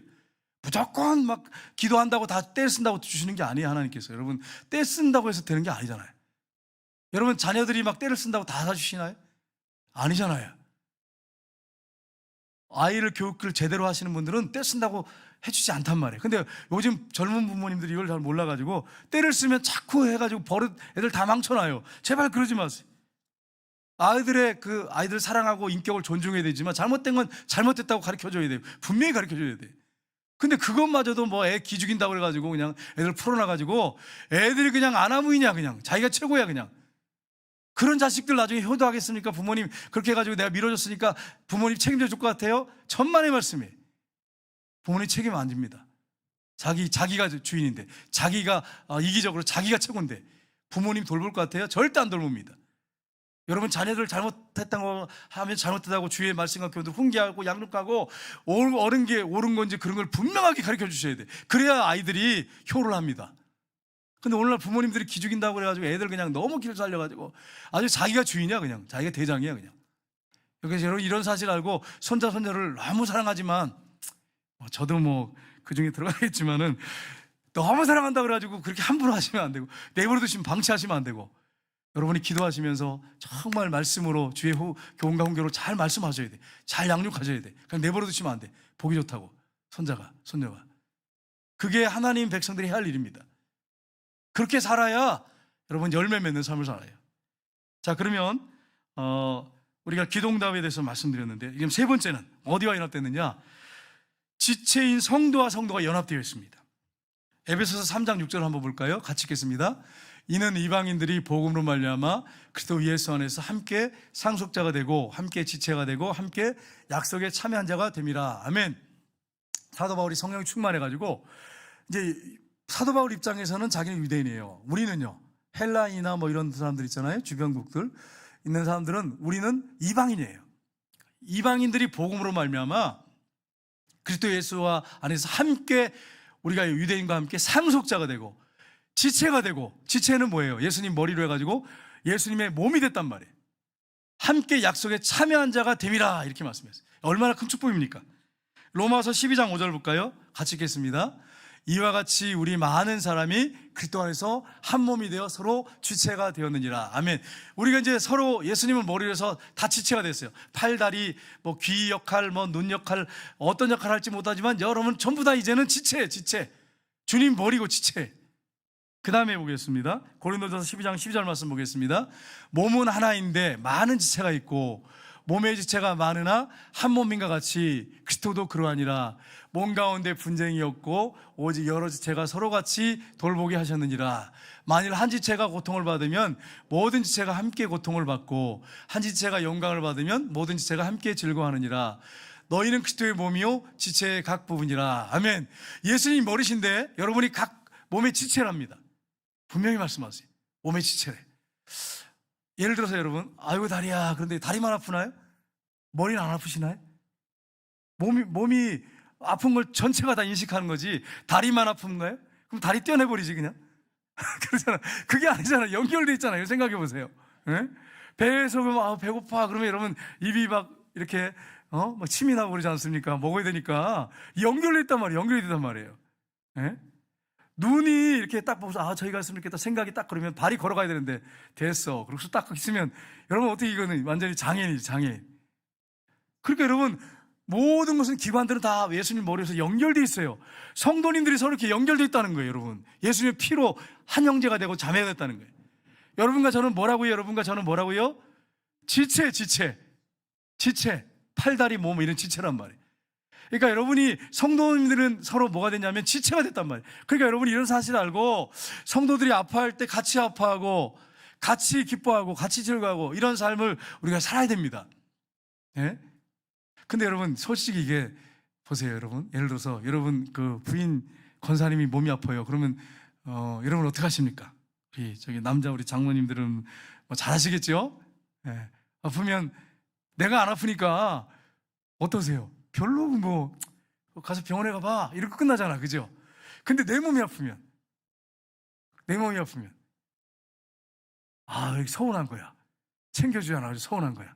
무조건 막 기도한다고 다 떼 쓴다고 주시는 게 아니에요, 하나님께서. 여러분, 떼 쓴다고 해서 되는 게 아니잖아요. 여러분, 자녀들이 막 떼를 쓴다고 다 사주시나요? 아니잖아요. 아이를 교육을 제대로 하시는 분들은 떼 쓴다고 해주지 않단 말이에요. 근데 요즘 젊은 부모님들이 이걸 잘 몰라가지고 떼를 쓰면 자꾸 해가지고 버릇 애들 다 망쳐놔요. 제발 그러지 마세요. 아이들 사랑하고 인격을 존중해야 되지만 잘못된 건 잘못됐다고 가르쳐줘야 돼요. 분명히 가르쳐줘야 돼요. 근데 그것마저도 뭐 애 기죽인다고 그래가지고 그냥 애들 풀어놔가지고 애들이 그냥 아나무이냐, 그냥 자기가 최고야, 그냥. 그런 자식들 나중에 효도하겠습니까? 부모님 그렇게 해가지고 내가 밀어줬으니까 부모님 책임져 줄 것 같아요? 천만의 말씀이에요. 부모님 책임 안 집니다. 자기가 주인인데, 자기가 이기적으로 자기가 최고인데 부모님 돌볼 것 같아요? 절대 안 돌봅니다. 여러분, 자녀들 잘못했다고 하면 잘못했다고 주의 말씀과 교훈을 훈계하고 양육하고 옳은 게 옳은 건지 그런 걸 분명하게 가르쳐 주셔야 돼. 그래야 아이들이 효를 합니다. 근데 오늘날 부모님들이 기죽인다고 그래가지고 애들 그냥 너무 길 살려가지고 아주 자기가 주인이야, 그냥. 자기가 대장이야, 그냥. 그래서 여러분, 이런 사실 알고 손자, 손녀를 너무 사랑하지만, 저도 뭐 그 중에 들어가겠지만은 너무 사랑한다 그래가지고 그렇게 함부로 하시면 안 되고 내버려 두시면 방치하시면 안 되고, 여러분이 기도하시면서 정말 말씀으로 주의 교훈과 훈계로 잘 말씀하셔야 돼. 잘 양육하셔야 돼. 그냥 내버려 두시면 안 돼. 보기 좋다고. 손녀가. 그게 하나님 백성들이 해야 할 일입니다. 그렇게 살아야 여러분 열매 맺는 삶을 살아요. 자, 그러면 우리가 기도응답에 대해서 말씀드렸는데, 지금 세 번째는 어디와 연합됐느냐? 지체인 성도와 성도가 연합되어 있습니다. 에베소서 3장 6절 한번 볼까요? 같이 읽겠습니다. 이는 이방인들이 복음으로 말미암아 그리스도 예수 안에서 함께 상속자가 되고 함께 지체가 되고 함께 약속에 참여한 자가 됨이라. 아멘. 사도 바울이 성령이 충만해가지고 이제 사도 바울 입장에서는 자기는 유대인이에요. 우리는요, 헬라인이나 뭐 이런 사람들 있잖아요, 주변국들 있는 사람들은 우리는 이방인이에요. 이방인들이 복음으로 말미암아 그리스도 예수와 안에서 함께 우리가 유대인과 함께 상속자가 되고 지체가 되고, 지체는 뭐예요? 예수님 머리로 해가지고 예수님의 몸이 됐단 말이에요. 함께 약속에 참여한 자가 됨이라, 이렇게 말씀했어요. 얼마나 큰 축복입니까? 로마서 12장 5절 볼까요? 같이 읽겠습니다. 이와 같이 우리 많은 사람이 그리스도 안에서 한 몸이 되어 서로 지체가 되었느니라. 아멘. 우리가 이제 서로 예수님을 머리로 해서 다 지체가 됐어요. 팔, 다리, 뭐 귀 역할, 뭐 눈 역할, 어떤 역할 할지 못하지만 여러분 전부 다 이제는 지체. 주님 머리고 지체. 그 다음에 보겠습니다. 고린도전서 12장 12절 말씀 보겠습니다. 몸은 하나인데 많은 지체가 있고 몸의 지체가 많으나 한 몸인가 같이 그리스도도 그러하니라. 몸 가운데 분쟁이 없고 오직 여러 지체가 서로 같이 돌보게 하셨느니라. 만일 한 지체가 고통을 받으면 모든 지체가 함께 고통을 받고 한 지체가 영광을 받으면 모든 지체가 함께 즐거워하느니라. 너희는 그리스도의 몸이요 지체의 각 부분이라. 아멘. 예수님이 머리신데 여러분이 각 몸의 지체랍니다. 분명히 말씀하세요. 몸의 지체래. 예를 들어서 여러분, 아이고 다리야. 그런데 다리만 아프나요? 머리는 안 아프시나요? 몸이 아픈 걸 전체가 다 인식하는 거지. 다리만 아픈가요? 그럼 다리 떼어내버리지 그냥. 그러잖아. 그게 아니잖아. 연결돼 있잖아요. 생각해 보세요. 예? 배에서 그러면 배고파 그러면 여러분 입이 막 이렇게 막 침이 나고 그러지 않습니까? 먹어야 되니까 연결돼 있단 말이에요. 연결돼 있단 말이에요. 예? 눈이 이렇게 딱 보면서 저희가 했으면 좋겠다 생각이 딱 그러면 발이 걸어가야 되는데 됐어. 그러고서 딱 있으면 여러분 어떻게 이거는 완전히 장애인이지 장애인. 그러니까 여러분 모든 것은 기관들은 다 예수님 머리에서 연결돼 있어요. 성도님들이 서로 이렇게 연결돼 있다는 거예요. 여러분 예수님의 피로 한 형제가 되고 자매가 됐다는 거예요. 여러분과 저는 뭐라고요? 여러분과 저는 뭐라고요? 지체 팔다리 몸 이런 지체란 말이에요. 그러니까 여러분이 성도님들은 서로 뭐가 됐냐면 지체가 됐단 말이에요. 그러니까 여러분이 이런 사실을 알고 성도들이 아파할 때 같이 아파하고 같이 기뻐하고 같이 즐거워하고 이런 삶을 우리가 살아야 됩니다. 예? 근데 여러분 솔직히 이게 보세요. 여러분 예를 들어서 여러분 그 부인 권사님이 몸이 아파요. 그러면 여러분 어떻게 하십니까? 저기 남자 우리 장로님들은 뭐 잘하시겠죠? 예. 아프면 내가 안 아프니까 어떠세요? 별로 뭐 가서 병원에 가봐 이렇게 끝나잖아, 그죠? 근데 내 몸이 아프면 서운한 거야. 챙겨주지 않아, 서운한 거야.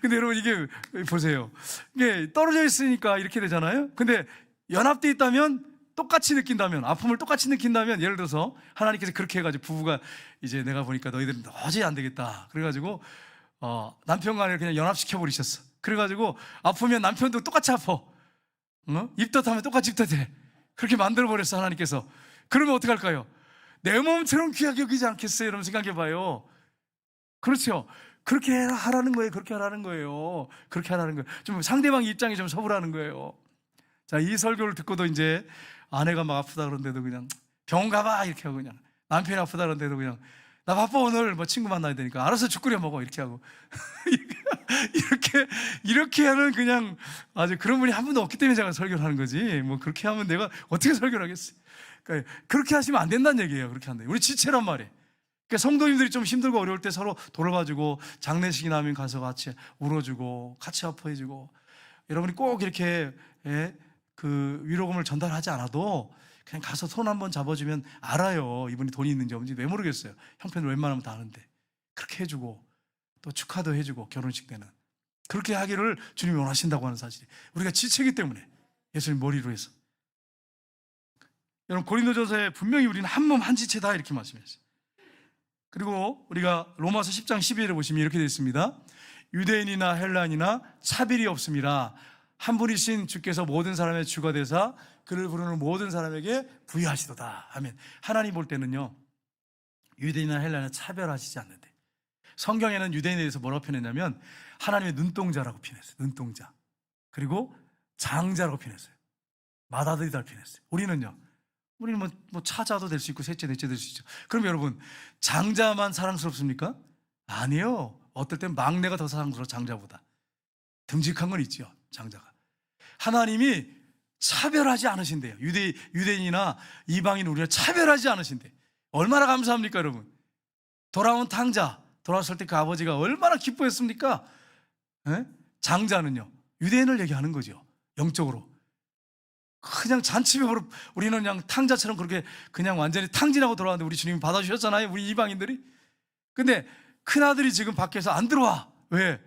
근데 여러분 이게 보세요. 이게 떨어져 있으니까 이렇게 되잖아요. 근데 연합되어 있다면 똑같이 느낀다면 아픔을 똑같이 느낀다면 예를 들어서 하나님께서 그렇게 해가지고 부부가 이제 내가 보니까 너희들은 도저히 안 되겠다. 그래가지고 남편과 그냥 연합시켜 버리셨어. 그래가지고 아프면 남편도 똑같이 아파. 입덧하면 똑같이 입덧해. 그렇게 만들어 버렸어 하나님께서. 그러면 어떻게 할까요? 내 몸처럼 귀하게 여기지 않겠어요? 여러분 생각해 봐요. 그렇죠. 그렇게 하라는 거예요. 그렇게 하라는 거예요. 좀 상대방 입장에 좀 서보라는 거예요. 자, 이 설교를 듣고도 이제 아내가 막 아프다 그러는데도 그냥 병원 가봐 이렇게 하고 그냥 남편이 아프다 그러는데도 그냥 나 바빠 오늘 뭐 친구 만나야 되니까 알아서 죽 끓여 먹어 이렇게 하고 이렇게 하는 그냥 아주 그런 분이 한 분도 없기 때문에 제가 설교를 하는 거지 뭐 그렇게 하면 내가 어떻게 설교를 하겠어요. 그러니까 그렇게 하시면 안 된다는 얘기예요. 그렇게 한다. 우리 지체란 말이에요. 그러니까 성도님들이 좀 힘들고 어려울 때 서로 돌봐주고 장례식이나 하면 가서 같이 울어주고 같이 아파해주고 여러분이 꼭 이렇게 그 위로금을 전달하지 않아도 그냥 가서 손 한번 잡아주면 알아요. 이분이 돈이 있는지 없는지 왜 모르겠어요. 형편을 웬만하면 다 아는데 그렇게 해주고 또 축하도 해주고 결혼식 때는 그렇게 하기를 주님이 원하신다고 하는 사실이 우리가 지체이기 때문에 예수님 머리로 해서 여러분 고린도전서에 분명히 우리는 한 몸 한 지체다 이렇게 말씀했어요. 그리고 우리가 로마서 10장 12절에 보시면 이렇게 되어 있습니다. 유대인이나 헬라인이나 차별이 없습니다. 한 분이신 주께서 모든 사람의 주가 되사 그를 부르는 모든 사람에게 부여하시도다 하면 하나님 볼 때는요 유대인이나 헬라인은 차별하시지 않는데 성경에는 유대인에 대해서 뭐라고 표현했냐면 하나님의 눈동자라고 표현했어요. 눈동자. 그리고 장자라고 표현했어요. 맏아들이다 표현했어요. 우리는 뭐 차자도 될 수 있고 셋째 넷째 될 수 있죠. 그럼 여러분 장자만 사랑스럽습니까? 아니요. 어떨 땐 막내가 더 사랑스러워 장자보다. 듬직한 건 있죠. 장자가. 하나님이 차별하지 않으신대요. 유대인이나 이방인 우리를 차별하지 않으신대. 얼마나 감사합니까 여러분. 돌아온 탕자 돌아왔을 때 그 아버지가 얼마나 기뻐했습니까? 장자는요 유대인을 얘기하는 거죠. 영적으로 그냥 잔치벽으로 우리는 그냥 탕자처럼 그렇게 그냥 완전히 탕진하고 돌아왔는데 우리 주님이 받아주셨잖아요. 우리 이방인들이. 근데 큰아들이 지금 밖에서 안 들어와. 왜?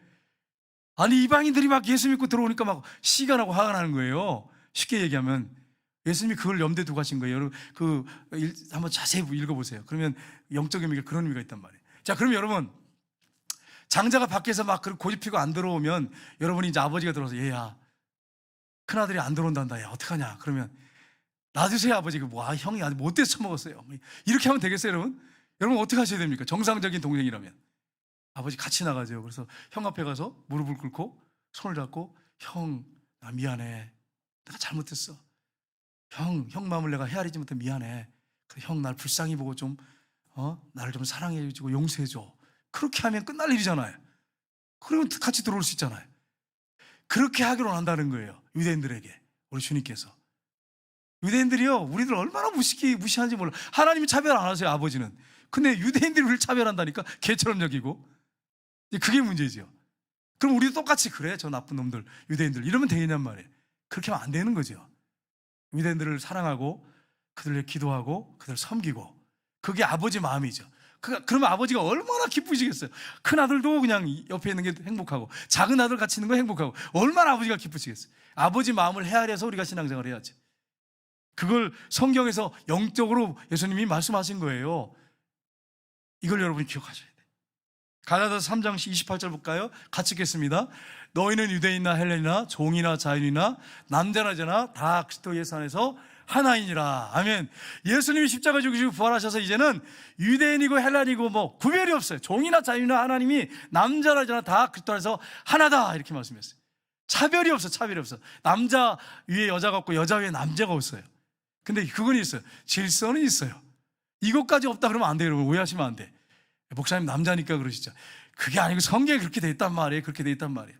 아니 이방인들이 막 예수 믿고 들어오니까 막 시가 나고 화가 나는 거예요. 쉽게 얘기하면 예수님이 그걸 염두에 두고 하신 거예요. 여러분 한번 자세히 읽어보세요. 그러면 영적인 의미가 그런 의미가 있단 말이에요. 자, 그럼 여러분 장자가 밖에서 막 고집피고 안 들어오면 여러분이 이제 아버지가 들어와서 얘야 큰아들이 안 들어온단다. 야 어떡하냐. 그러면 놔두세요 아버지. 형이 아주 못돼서 처먹었어요. 이렇게 하면 되겠어요 여러분? 여러분 어떻게 하셔야 됩니까? 정상적인 동생이라면 아버지 같이 나가죠. 그래서 형 앞에 가서 무릎을 꿇고 손을 잡고 형 나 미안해. 내가 잘못했어. 형 마음을 내가 헤아리지 못해 미안해. 형 날 불쌍히 보고 좀 나를 좀 사랑해주고 용서해줘. 그렇게 하면 끝날 일이잖아요. 그러면 같이 들어올 수 있잖아요. 그렇게 하기로 한다는 거예요. 유대인들에게 우리 주님께서. 유대인들이요 우리들 얼마나 무시하는지 몰라. 하나님이 차별 안 하세요 아버지는. 근데 유대인들이 우리를 차별한다니까. 개처럼 여기고. 그게 문제죠. 그럼 우리도 똑같이 그래 저 나쁜 놈들 유대인들 이러면 되겠냔 말이에요. 그렇게 하면 안 되는 거죠. 유대인들을 사랑하고 그들을 기도하고 그들을 섬기고, 그게 아버지 마음이죠. 그러면 아버지가 얼마나 기쁘시겠어요. 큰 아들도 그냥 옆에 있는 게 행복하고, 작은 아들 같이 있는 거 행복하고, 얼마나 아버지가 기쁘시겠어요. 아버지 마음을 헤아려서 우리가 신앙생활을 해야지. 그걸 성경에서 영적으로 예수님이 말씀하신 거예요. 이걸 여러분이 기억하셔야 돼요. 갈라디아서 3장 28절 볼까요? 같이 읽겠습니다. 너희는 유대인이나 헬레인이나 종이나 자유이나 남자나 여자나 다 그리스도 예수 안에서 하나이니라. 아멘. 예수님이 십자가 죽으시고 부활하셔서 이제는 유대인이고 헬라인이고 뭐 구별이 없어요. 종이나 자유나 하나님이 남자나 여자나 다 그리스도 안에서 하나다, 이렇게 말씀했어요. 차별이 없어. 차별이 없어. 남자 위에 여자가 없고 여자 위에 남자가 없어요. 근데 그건 있어요. 질서는 있어요. 이것까지 없다 그러면 안 돼요. 여러분, 오해하시면 안 돼. 목사님 남자니까 그러시죠. 그게 아니고 성경에 그렇게 돼 있단 말이에요. 그렇게 돼 있단 말이에요.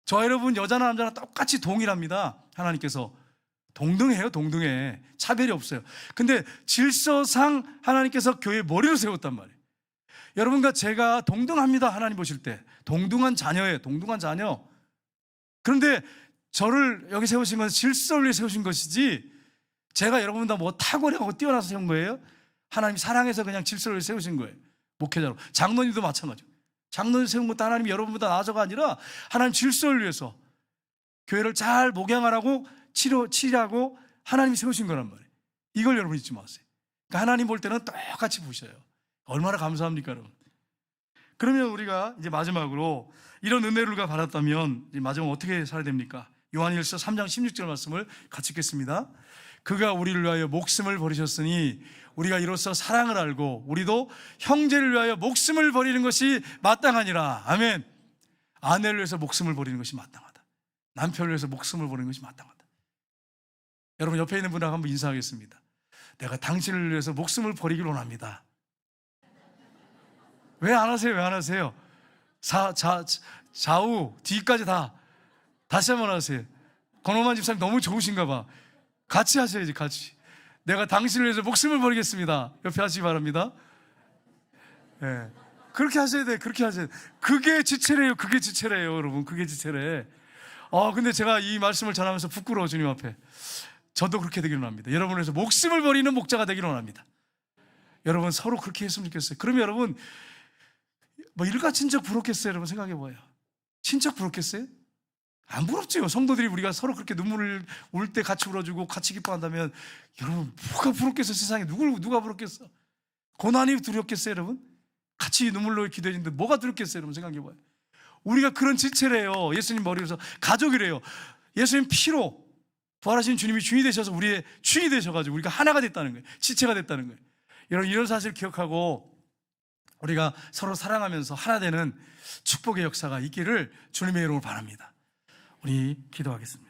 저 여러분, 여자나 남자나 똑같이 동일합니다. 하나님께서 동등해요. 동등해. 차별이 없어요. 근데 질서상 하나님께서 교회의 머리를 세웠단 말이에요. 여러분과 제가 동등합니다. 하나님 보실 때 동등한 자녀예요. 동등한 자녀. 그런데 저를 여기 세우신 건 질서를 위해 세우신 것이지, 제가 여러분보다 뭐 탁월하고 뛰어나서 세운 거예요? 하나님이 사랑해서 그냥 질서를 세우신 거예요. 목회자로. 장로님도 마찬가지고. 장로님 세운 것도 하나님이 여러분보다 나아서가 아니라 하나님 질서를 위해서 교회를 잘 목양하라고 치라고 하나님이 세우신 거란 말이에요. 이걸 여러분 잊지 마세요. 그러니까 하나님 볼 때는 똑같이 보셔요. 얼마나 감사합니까, 여러분. 그러면 우리가 이제 마지막으로 이런 은혜를 우리가 받았다면 이제 마지막 어떻게 살아야 됩니까? 요한일서 3장 16절 말씀을 같이 읽겠습니다. 그가 우리를 위하여 목숨을 버리셨으니 우리가 이로써 사랑을 알고 우리도 형제를 위하여 목숨을 버리는 것이 마땅하니라. 아멘. 아내를 위해서 목숨을 버리는 것이 마땅하다. 남편을 위해서 목숨을 버리는 것이 마땅하다. 여러분, 옆에 있는 분하고 한번 인사하겠습니다. 내가 당신을 위해서 목숨을 버리기를 원합니다. 왜 안 하세요? 왜 안 하세요? 좌우 뒤까지 다시 한번 하세요. 권호만 집사님 너무 좋으신가 봐. 같이 하셔야지. 같이. 내가 당신을 위해서 목숨을 버리겠습니다. 옆에 하시기 바랍니다. 네. 그렇게 하셔야 돼. 그렇게 하셔야 돼. 그게 지체래요. 그게 지체래요, 여러분. 그게 지체래. 근데 제가 이 말씀을 전하면서 부끄러워, 주님 앞에. 저도 그렇게 되기를 원합니다. 여러분을 위해서 목숨을 버리는 목자가 되기를 원합니다. 여러분, 서로 그렇게 했으면 좋겠어요. 그러면 여러분, 뭐 일가 친척 부럽겠어요? 여러분, 생각해 봐요. 친척 부럽겠어요? 안 부럽지요. 성도들이 우리가 서로 그렇게 눈물을 울 때 같이 울어주고 같이 기뻐한다면, 여러분, 뭐가 부럽겠어? 세상에 누가 부럽겠어? 고난이 두렵겠어요, 여러분? 같이 눈물로 기도해 주는데 뭐가 두렵겠어요? 여러분, 생각해 봐요. 우리가 그런 지체래요. 예수님 머리에서 가족이래요. 예수님 피로 부활하신 주님이 주인이 되셔서 우리의 주인이 되셔가지고 우리가 하나가 됐다는 거예요. 지체가 됐다는 거예요. 여러분, 이런 사실 기억하고 우리가 서로 사랑하면서 하나 되는 축복의 역사가 있기를 주님의 이름으로 바랍니다. 우리 기도하겠습니다.